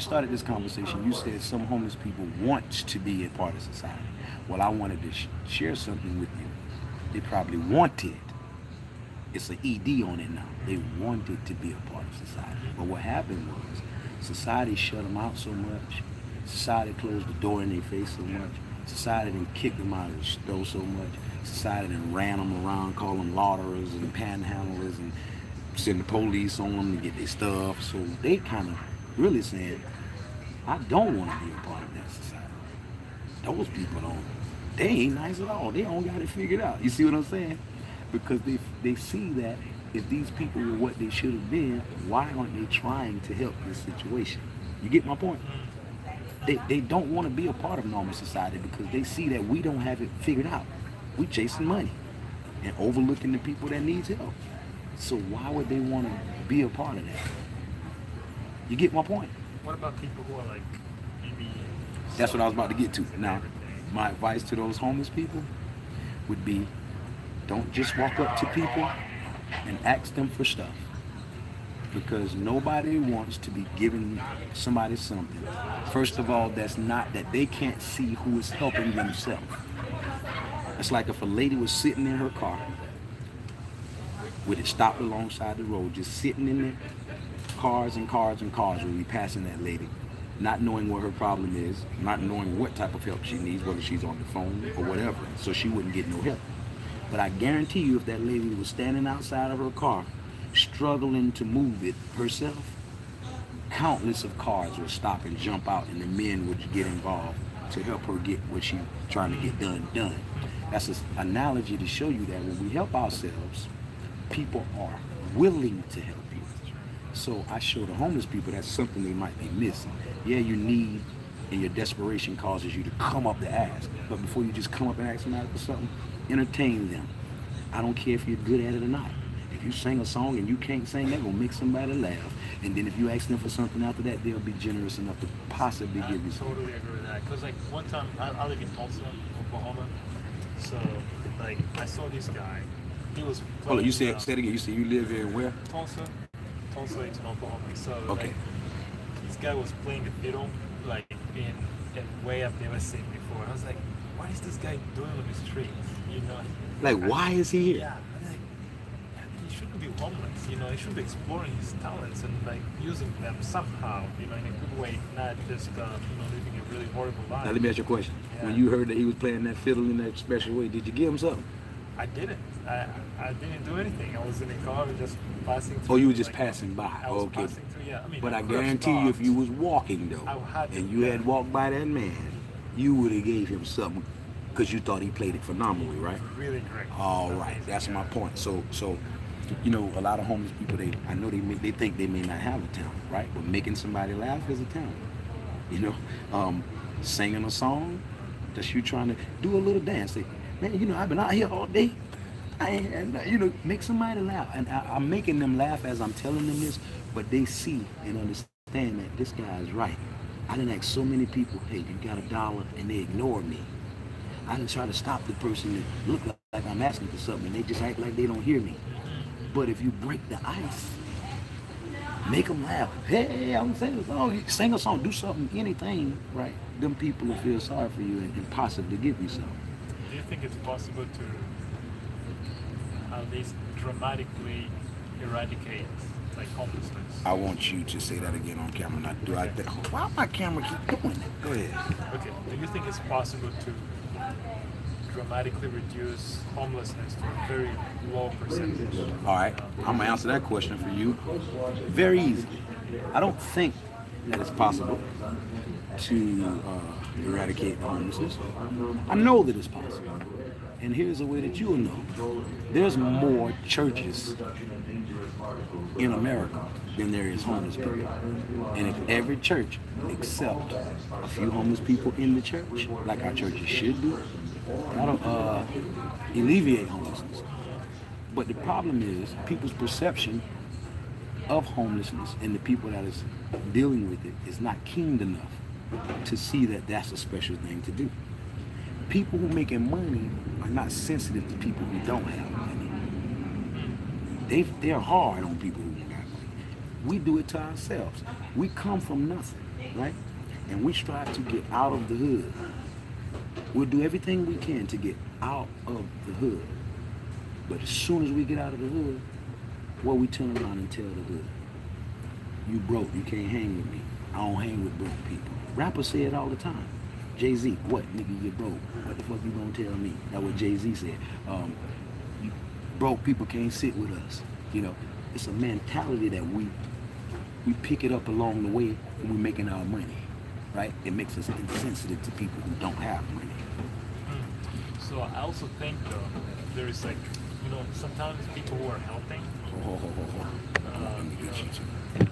started this conversation, you said some homeless people want to be a part of society. Well, I wanted to share something with you. They probably wanted. It's an ED on it now. They wanted to be a part of society. But what happened was society shut them out so much. Society closed the door in their face so much. Society didn't kick them out of the store so much. Society didn't ran them around, call them lauderers and panhandlers, and send the police on them to get their stuff. So they kind of really saying, I don't want to be a part of that society. Those people they ain't nice at all. They don't got it figured out. You see what I'm saying? Because they see that if these people were what they should have been, why aren't they trying to help this situation? You get my point? They don't want to be a part of normal society because they see that we don't have it figured out. We chasing money and overlooking the people that needs help. So why would they want to be a part of that? You get my point? What about people who are like, maybe... That's what I was about to get to. Now, my advice to those homeless people would be, don't just walk up to people and ask them for stuff. Because nobody wants to be giving somebody something. First of all, that's not that they can't see who is helping themselves. It's like if a lady was sitting in her car with it stopped alongside the road, just sitting in there, cars and cars and cars will be passing that lady, not knowing what her problem is, not knowing what type of help she needs, whether she's on the phone or whatever, so she wouldn't get no help. But I guarantee you, if that lady was standing outside of her car, struggling to move it herself, countless of cars would stop and jump out, and the men would get involved to help her get what she's trying to get done. That's an analogy to show you that when we help ourselves, people are willing to help you. So I show the homeless people that's something they might be missing. Yeah, you need, and your desperation causes you to come up to ask. But before you just come up and ask somebody for something, entertain them. I don't care if you're good at it or not. If If you sing a song and you can't sing, they're gonna make somebody laugh. And then if you ask them for something after that, they'll be generous enough to possibly give you I something. totally agree with that. Because like one time, I live in Tulsa, Oklahoma. So like I saw this guy. He was. Hold on, you playing, said again. You said you live in where? Tulsa. It's in Oklahoma. So Okay. like, this guy was playing the fiddle like in a way I've never seen before. I was like, what is this guy doing on the streets? You know. Like, why is he here? Yeah. I'm like, he shouldn't be homeless. You know, he should be exploring his talents and like using them somehow. You know, in a good way, not just living a really horrible life. Now let me ask you a question. Yeah. When you heard that he was playing that fiddle in that special way, did you give him something? I didn't. I didn't do anything. I was in a car just passing through. Oh, you were just like, passing by. I was Okay. passing through, yeah. I mean, But I could have guarantee you, if stopped. you was walking though, I had to, and you had yeah. walked by that man, you would have gave him something because you thought he played it phenomenally, right? Really great. All right, Amazing, that's yeah. my point. So, you know, a lot of homeless people, I know they think they may not have a talent, right? But making somebody laugh is a talent. You know, singing a song, that's you trying to do a little dance. Say, man, you know, I've been out here all day. You know, make somebody laugh. And I'm making them laugh as I'm telling them this, but they see and understand that this guy is right. I didn't ask so many people, hey, you got $1? And they ignore me. I didn't try to stop the person that look like I'm asking for something, and they just act like they don't hear me. But if you break the ice, make them laugh. Hey, I'm saying a song. Sing a song, do something, anything, right? Them people will feel sorry for you and possibly give you something. Do you think it's possible to at least dramatically eradicate like homelessness? I want you to say that again on camera. Not do I? Why my camera keep doing that? Go ahead. Okay. Do you think it's possible to dramatically reduce homelessness to a very low percentage? All right, I'm gonna answer that question for you. Very easy. I don't think that it's possible to eradicate homelessness. I know that it's possible. And here's a way that you'll know. There's more churches in America than there is homeless people. And if every church accept a few homeless people in the church, like our churches should do, that'll alleviate homelessness. But the problem is people's perception of homelessness and the people that is dealing with it is not keen enough to see that that's a special thing to do. People who making money are not sensitive to people who don't have money. They're hard on people who got money. We do it to ourselves. We come from nothing, right? And we strive to get out of the hood. We'll do everything we can to get out of the hood. But as soon as we get out of the hood, well, we turn around and tell the hood, you broke, you can't hang with me. I don't hang with broke people. Rappers say it all the time. Jay-Z, what, nigga, you broke? What the fuck you gonna tell me? That's what Jay-Z said. Broke people can't sit with us. You know, it's a mentality that we pick it up along the way when we're making our money, right? It makes us insensitive to people who don't have money. So I also think though, there is like, sometimes people who are helping.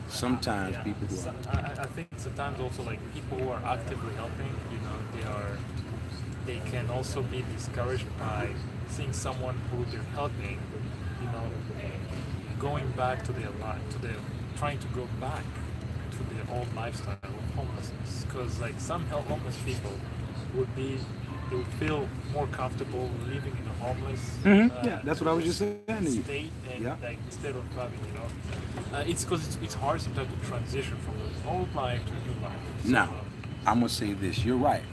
Sometimes Yeah. people who are... I think sometimes also like people who are actively helping, they can also be discouraged by seeing someone who they're helping, going back to their life, trying to go back to their old lifestyle of homelessness. Because like some homeless people they would feel more comfortable living in a homeless yeah, that's what I was just saying to you. state, and Yeah. like instead of having it's because it's hard sometimes to transition from the old life to new life. So, Now, I'm gonna say this. You're right?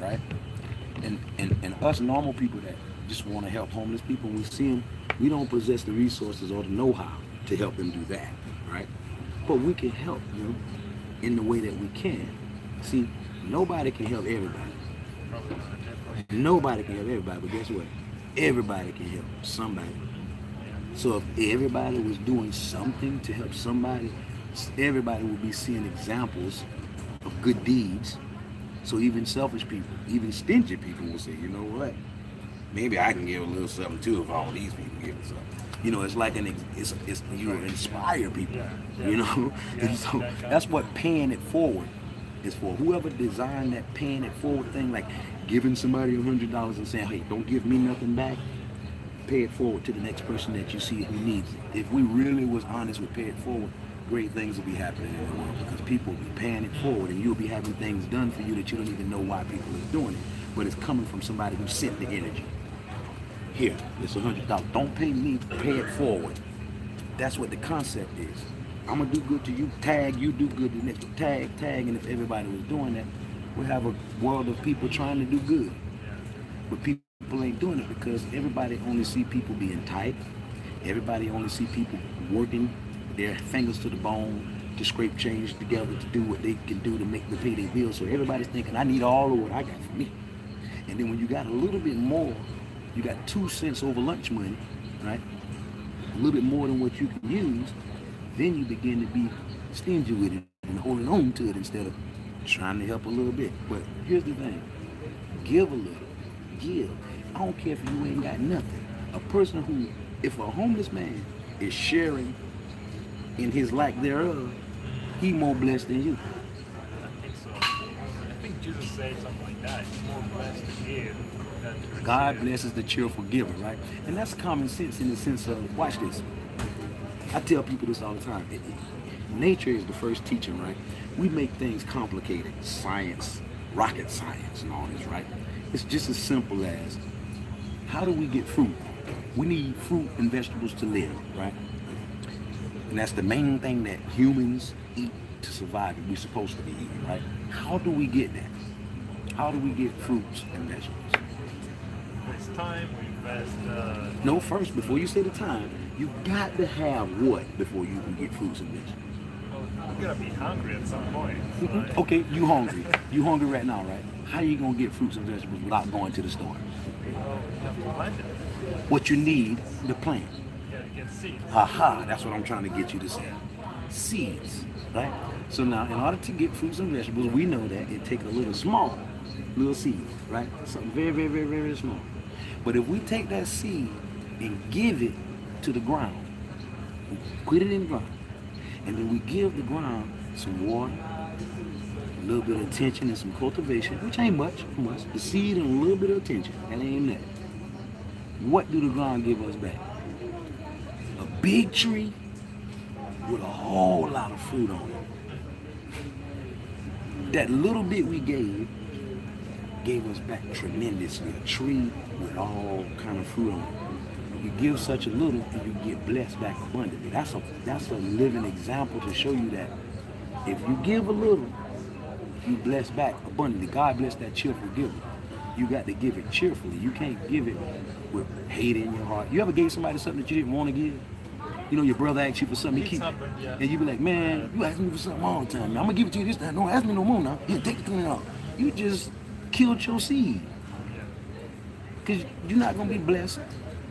And us normal people that just want to help homeless people, when we see them, we don't possess the resources or the know-how to help them do that, right? But we can help them in the way that we can. See, nobody can help everybody. probably not, definitely. Nobody can help everybody, but guess what? Everybody can help somebody. So if everybody was doing something to help somebody, everybody would be seeing examples of good deeds. So even selfish people, even stingy people will say, you know what? Maybe I can give a little something too if all these people give us something. It's like it's you inspire people, Yeah. And so that's what paying it forward is for. Whoever designed that paying it forward thing, like giving somebody $100 and saying, hey, don't give me nothing back. pay it forward to the next person that you see who needs it. If we really was honest with pay it forward, great things will be happening in the world because people will be paying it forward and you'll be having things done for you that you don't even know why people are doing it. But it's coming from somebody who sent the energy. Here, it's $100. Don't pay me, pay it forward. That's what the concept is. I'm gonna do good to you, tag, you do good to the next one, tag, and if everybody was doing that, we'll have a world of people trying to do good. But people ain't doing it because everybody only see people being tight. Everybody only see people working their fingers to the bone to scrape change together to do what they can do to pay their bills. So everybody's thinking, I need all of what I got for me. And then when you got a little bit more, you got 2 cents over lunch money, right? A little bit more than what you can use, then you begin to be stingy with it and holding on to it instead of trying to help a little bit. But here's the thing, give a little, give. I don't care if you ain't got nothing. A person who, if a homeless man is sharing in his lack thereof, he more blessed than you. I think so. I think Jesus said something like that. It's more blessed to give than to receive. God blesses the cheerful giver, right? And that's common sense in the sense of, watch this. I tell people this all the time. Nature is the first teacher, right? We make things complicated. Science, rocket science and all this, right? It's just as simple as, how do we get fruit? We need fruit and vegetables to live, right? And that's the main thing that humans eat to survive and we're supposed to be eating, right? How do we get that? How do we get fruits and vegetables? It's time we invest. No, first, before you say the time, you got to have what before you can get fruits and vegetables? Well, you gotta be hungry at some point. Right? Okay, you hungry. You hungry right now, right? How you gonna get fruits and vegetables without going to the store? Well, you have to plant it. What you need, the plant. You gotta get seeds. Aha, that's what I'm trying to get you to say. Seeds, right? So now, in order to get fruits and vegetables, we know that it takes a little seed, right? Something very, very, very, very small. But if we take that seed and give it to the ground, we put it in the ground, and then we give the ground some water, a little bit of attention and some cultivation, which ain't much from us. The seed and a little bit of attention, that ain't that. What do the ground give us back? A big tree with a whole lot of fruit on it. That little bit we gave us back tremendously. A tree with all kind of fruit on it. You give such a little and you get blessed back abundantly. That's a living example to show you that if you give a little, you bless back abundantly. God bless that cheerful giver. You got to give it cheerfully. You can't give it with hate in your heart. You ever gave somebody something that you didn't want to give? You know, your brother asked you for something, you keep it. And you be like, man, you ask me for something all the time. Man, I'm going to give it to you this time. Don't ask me no more now. Yeah, take the thing out. You just killed your seed. Because you're not going to be blessed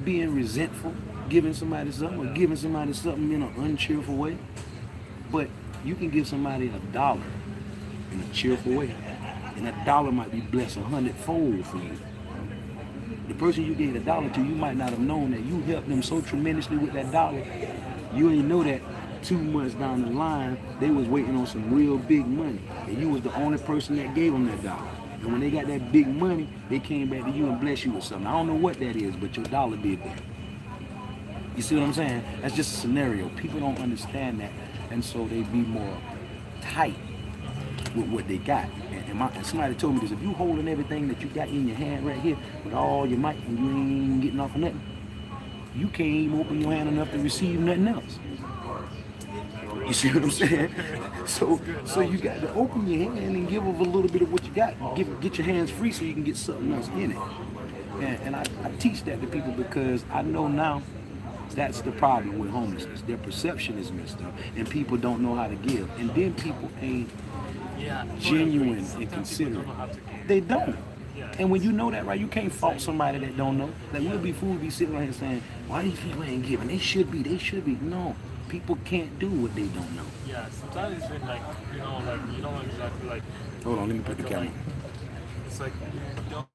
being resentful, giving somebody something, or giving somebody something in an uncheerful way. But you can give somebody $1 in a cheerful way. And that dollar might be blessed 100-fold for you. The person you gave $1 to, you might not have known that you helped them so tremendously with that dollar. You ain't know that 2 months down the line, they was waiting on some real big money. And you was the only person that gave them that dollar. And when they got that big money, they came back to you and blessed you with something. I don't know what that is, but your dollar did that. You see what I'm saying? That's just a scenario. People don't understand that. And so they be more tight with what they got. And somebody told me this, if you holding everything that you got in your hand right here with all your might and you ain't even getting off of nothing, you can't even open your hand enough to receive nothing else. You see what I'm saying? So you got to open your hand and give up a little bit of what you got. Get your hands free so you can get something else in it. And I teach that to people because I know now that's the problem with homelessness. Their perception is messed up and people don't know how to give. And then people ain't genuine and considerate. They don't. And when you know that, right, you can't fault somebody that don't know. Like we'll be fools be sitting right here saying, why these people ain't giving? They should be. No. People can't do what they don't know. Yeah, sometimes it's been like, you know exactly like... Hold on, let me put the camera. It's like, you don't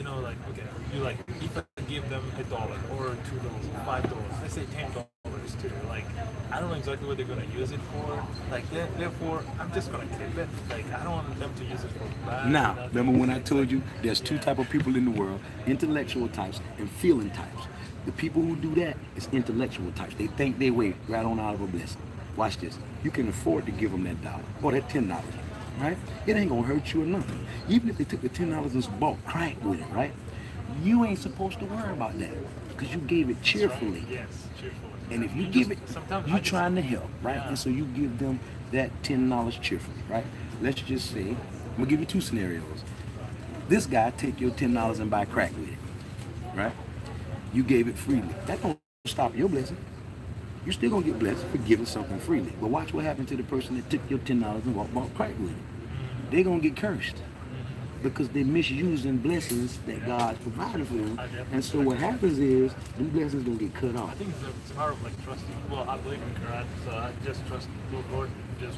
know, like, okay, you like, if I give them $1 or $2, $5, let's say $10 too, like, I I don't know exactly what they're gonna use it for. Like, therefore, I'm just gonna keep it. Like, I don't want them to use it for bad. Now, remember when I told you there's two type of people in the world, intellectual types and feeling types. The people who do that is intellectual types. They think they way right on out of a blessing. Watch this. You can afford to give them that $1 or that $10, right? It ain't gonna hurt you or nothing. Even if they took the $10 and bought crack with it, right? You ain't supposed to worry about that because you gave it cheerfully. Right. Yes, cheerfully. And if you give it, sometimes you're trying to help, right? And so you give them that $10 cheerfully, right? Let's just say, I'm gonna give you two scenarios. This guy take your $10 and buy crack with it, right? You gave it freely. That don't stop your blessing. You're still gonna get blessed for giving something freely. But watch what happened to the person that took your $10 and bought crack with it. They're gonna get cursed because they're misusing blessings that God provided for them. And so what happens is them blessings gonna get cut off. I think it's a matter of like trusting. Well, I believe in God, so I just trust the Lord. Just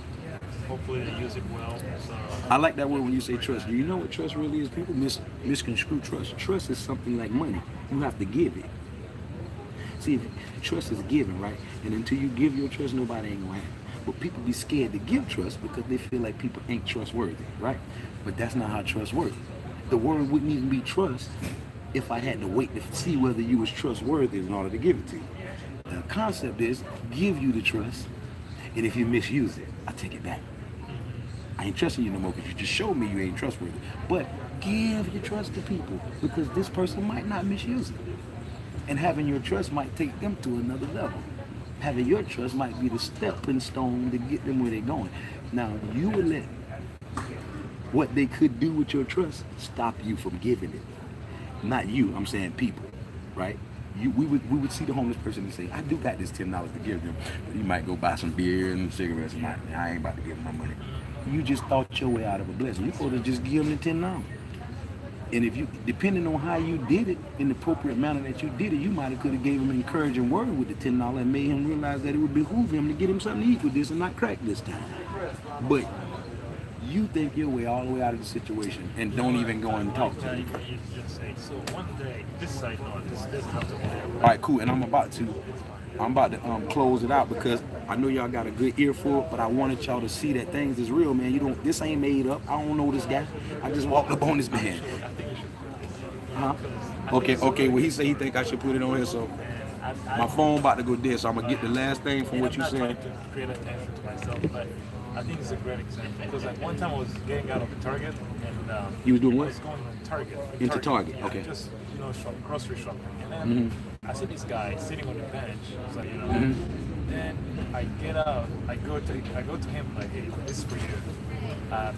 hopefully they use it well. So I like that word when you say trust. Do you know what trust really is? People misconstrue trust. Trust is something like money. You have to give it. See, trust is given, right? And until you give your trust, nobody ain't gonna have it. But people be scared to give trust because they feel like people ain't trustworthy, right? But that's not how trust works. The word wouldn't even be trust if I had to wait to see whether you was trustworthy in order to give it to you. The concept is give you the trust, and if you misuse it, I take it back. I ain't trusting you no more because you just showed me you ain't trustworthy. But give your trust to people because this person might not misuse it. And having your trust might take them to another level. Having your trust might be the stepping stone to get them where they're going. Now, you would let what they could do with your trust stop you from giving it. Not you, I'm saying people, right? We would see the homeless person and say, I do got this $10 to give them. You might go buy some beer and cigarettes. I ain't about to give them my money. You just thought your way out of a blessing. You supposed to just give them the $10. And if you, depending on how you did it, in the appropriate manner that you did it, you might have could have gave him an encouraging word with the $10 and made him realize that it would behoove him to get him something to eat with this and not crack this time. But you think your way all the way out of the situation and don't even go and talk to him. you just say, so one day, this side note, this comes up there. All right, cool. And I'm about to close it out because I know y'all got a good earful, but I wanted y'all to see that things is real, man. This ain't made up. I don't know this guy. I just walked up on this man. Huh? Okay. Well, he said he think I should put it on here, so my phone about to go dead, so I'm gonna get the last thing from what you said. I'm not trying to create attention to myself, but I think it's a great example because like one time I was getting out of the Target and you was doing what? I was going to Target. Into Target, yeah, okay. Just grocery shopping, and then I see this guy sitting on the bench. I was like, Then I get out, I go to him like, hey, this is for you.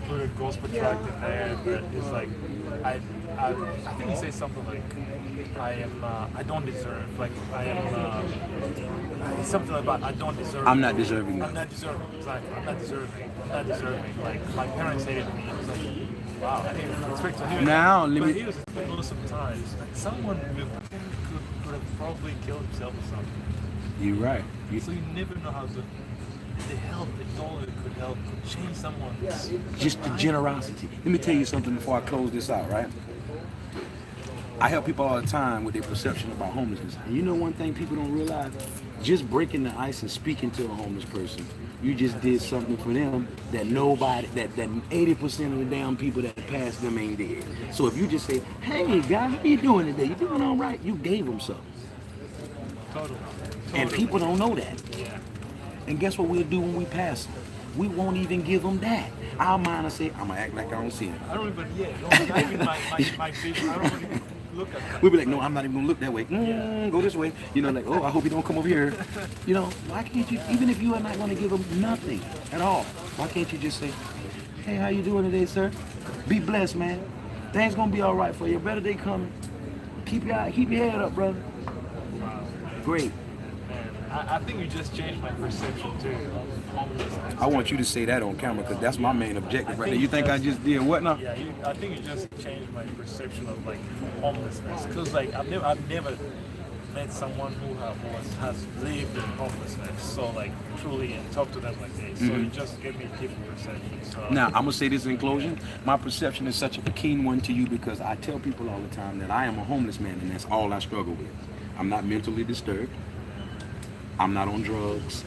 Put a gospel tract in there, but it's like I think he says something like I don't deserve, like something about I don't deserve. I'm not deserving. I'm not deserving. It's like I'm not deserving. Like my parents hated me. It was like, wow, I didn't expect to hear now, that. let me. But here's the thing, sometimes like someone could have probably killed himself or something. You're right. So you never know how the help, the dollar could help change someone's. Just the generosity. Let me tell you something before I close this out, right? I help people all the time with their perception about homelessness. And you know one thing people don't realize? Just breaking the ice and speaking to a homeless person, you just did something for them that nobody, that 80% of the damn people that pass them ain't did. So if you just say, hey guys, how you doing today? You doing all right? You gave them something. Totally. And people don't know that. Yeah. And guess what we'll do when we pass them? We won't even give them that. Our mind will say, I'm going to act like I don't see them. I don't even, not even my vision. I don't even look at that. We'll be like, no, I'm not even going to look that way. Go this way. Like, oh, I hope you don't come over here. Why can't you, even if you are not going to give them nothing at all, why can't you just say, hey, how you doing today, sir? Be blessed, man. Things going to be all right for you. Better day coming. Keep your head up, brother. Wow. Great. I think you just changed my perception too of homelessness. I want you to say that on camera because that's my main objective right there. You think I just did what now? Yeah, I think you just changed my perception of like homelessness. Because like I've never met someone who has lived in homelessness. So like truly and talk to them like this. So you just gave me a different perception. So now I'm gonna say this in closing. My perception is such a keen one to you because I tell people all the time that I am a homeless man and that's all I struggle with. I'm not mentally disturbed. I'm not on drugs.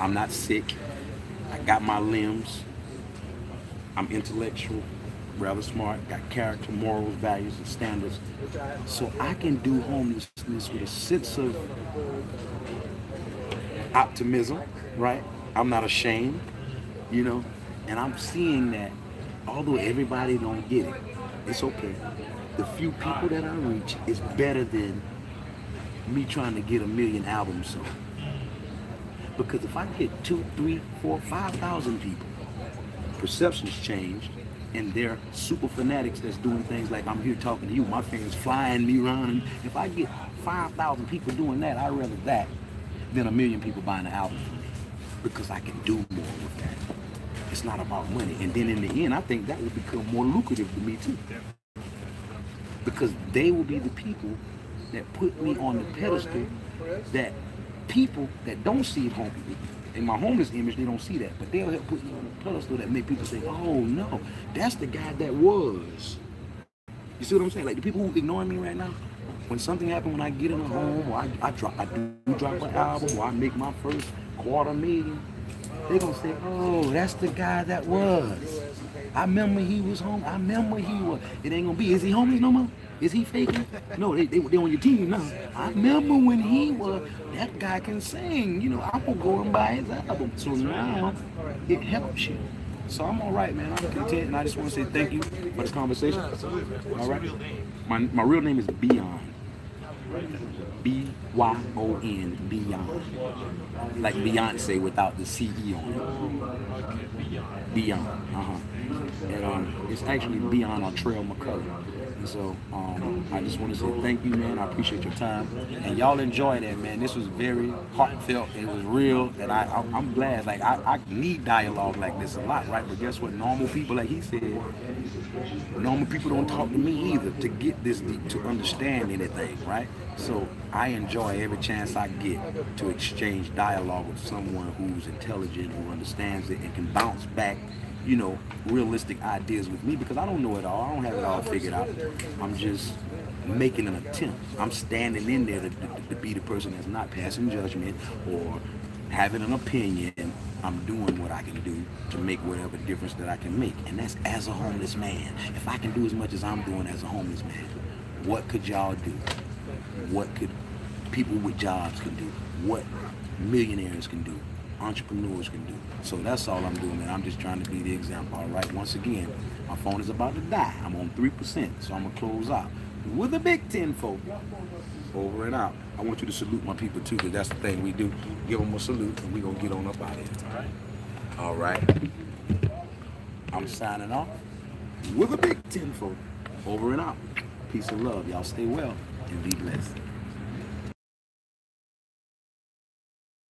I'm not sick. I got my limbs. I'm intellectual, rather smart, got character, morals, values, and standards. So I can do homelessness with a sense of optimism, right? I'm not ashamed, you know, and I'm seeing that although everybody don't get it, it's okay. The few people that I reach is better than me trying to get 1 million albums sold. Because if I get 2, 3, 4, 5,000 people, perceptions changed, and they're super fanatics that's doing things like I'm here talking to you, my fans flying me around. If I get 5,000 people doing that, I'd rather that than 1 million people buying an album from me, because I can do more with that. It's not about money. And then in the end, I think that will become more lucrative to me too. Because they will be the people that put me on the pedestal that people that don't see it home, in my homeless image, they don't see that, but they'll help put me on the pedestal that make people say, oh no, that's the guy that was. You see what I'm saying? Like the people who ignoring me right now, when something happens, when I get in a home, or I drop an album, or I make my first $250,000, they gonna say, oh, that's the guy that was. I remember he was home. I remember he was. It ain't gonna be, is he homeless no more? Is he faking? No, they on your team now. I remember when he was, that guy can sing. You know, I'm gonna go and buy his album. So now it helps you. So I'm all right, man. I'm content, and I just want to say thank you for the conversation. All right. My real name is Beyond. B-Y-O-N, Beyond. Like Beyonce without the C-E on it. Beyond. And it's actually Beyond on Trail McCullough. And so I just want to say thank you, man. I appreciate your time. And y'all enjoy that, man. This was very heartfelt. It was real. And I'm glad. Like, I need dialogue like this a lot, right? But guess what? Normal people, like he said, normal people don't talk to me either to get this deep, to understand anything, right? So I enjoy every chance I get to exchange dialogue with someone who's intelligent, who understands it, and can bounce back, you know, realistic ideas with me, because I don't know it all. I don't have it all figured out. I'm just making an attempt. I'm standing in there to be the person that's not passing judgment or having an opinion. I'm doing what I can do to make whatever difference that I can make. And that's as a homeless man. If I can do as much as I'm doing as a homeless man, what could y'all do? What could people with jobs can do? What millionaires can do? Entrepreneurs can do. So that's all I'm doing, man. I'm just trying to be the example, all right? Once again, my phone is about to die. I'm on 3%, so I'm going to close out with a big 10 folk. Over and out. I want you to salute my people, too, because that's the thing we do. Give them a salute, and we're going to get on up out of here, all right? All right. I'm signing off with a big 10 folk. Over and out. Peace and love. Y'all stay well and be blessed.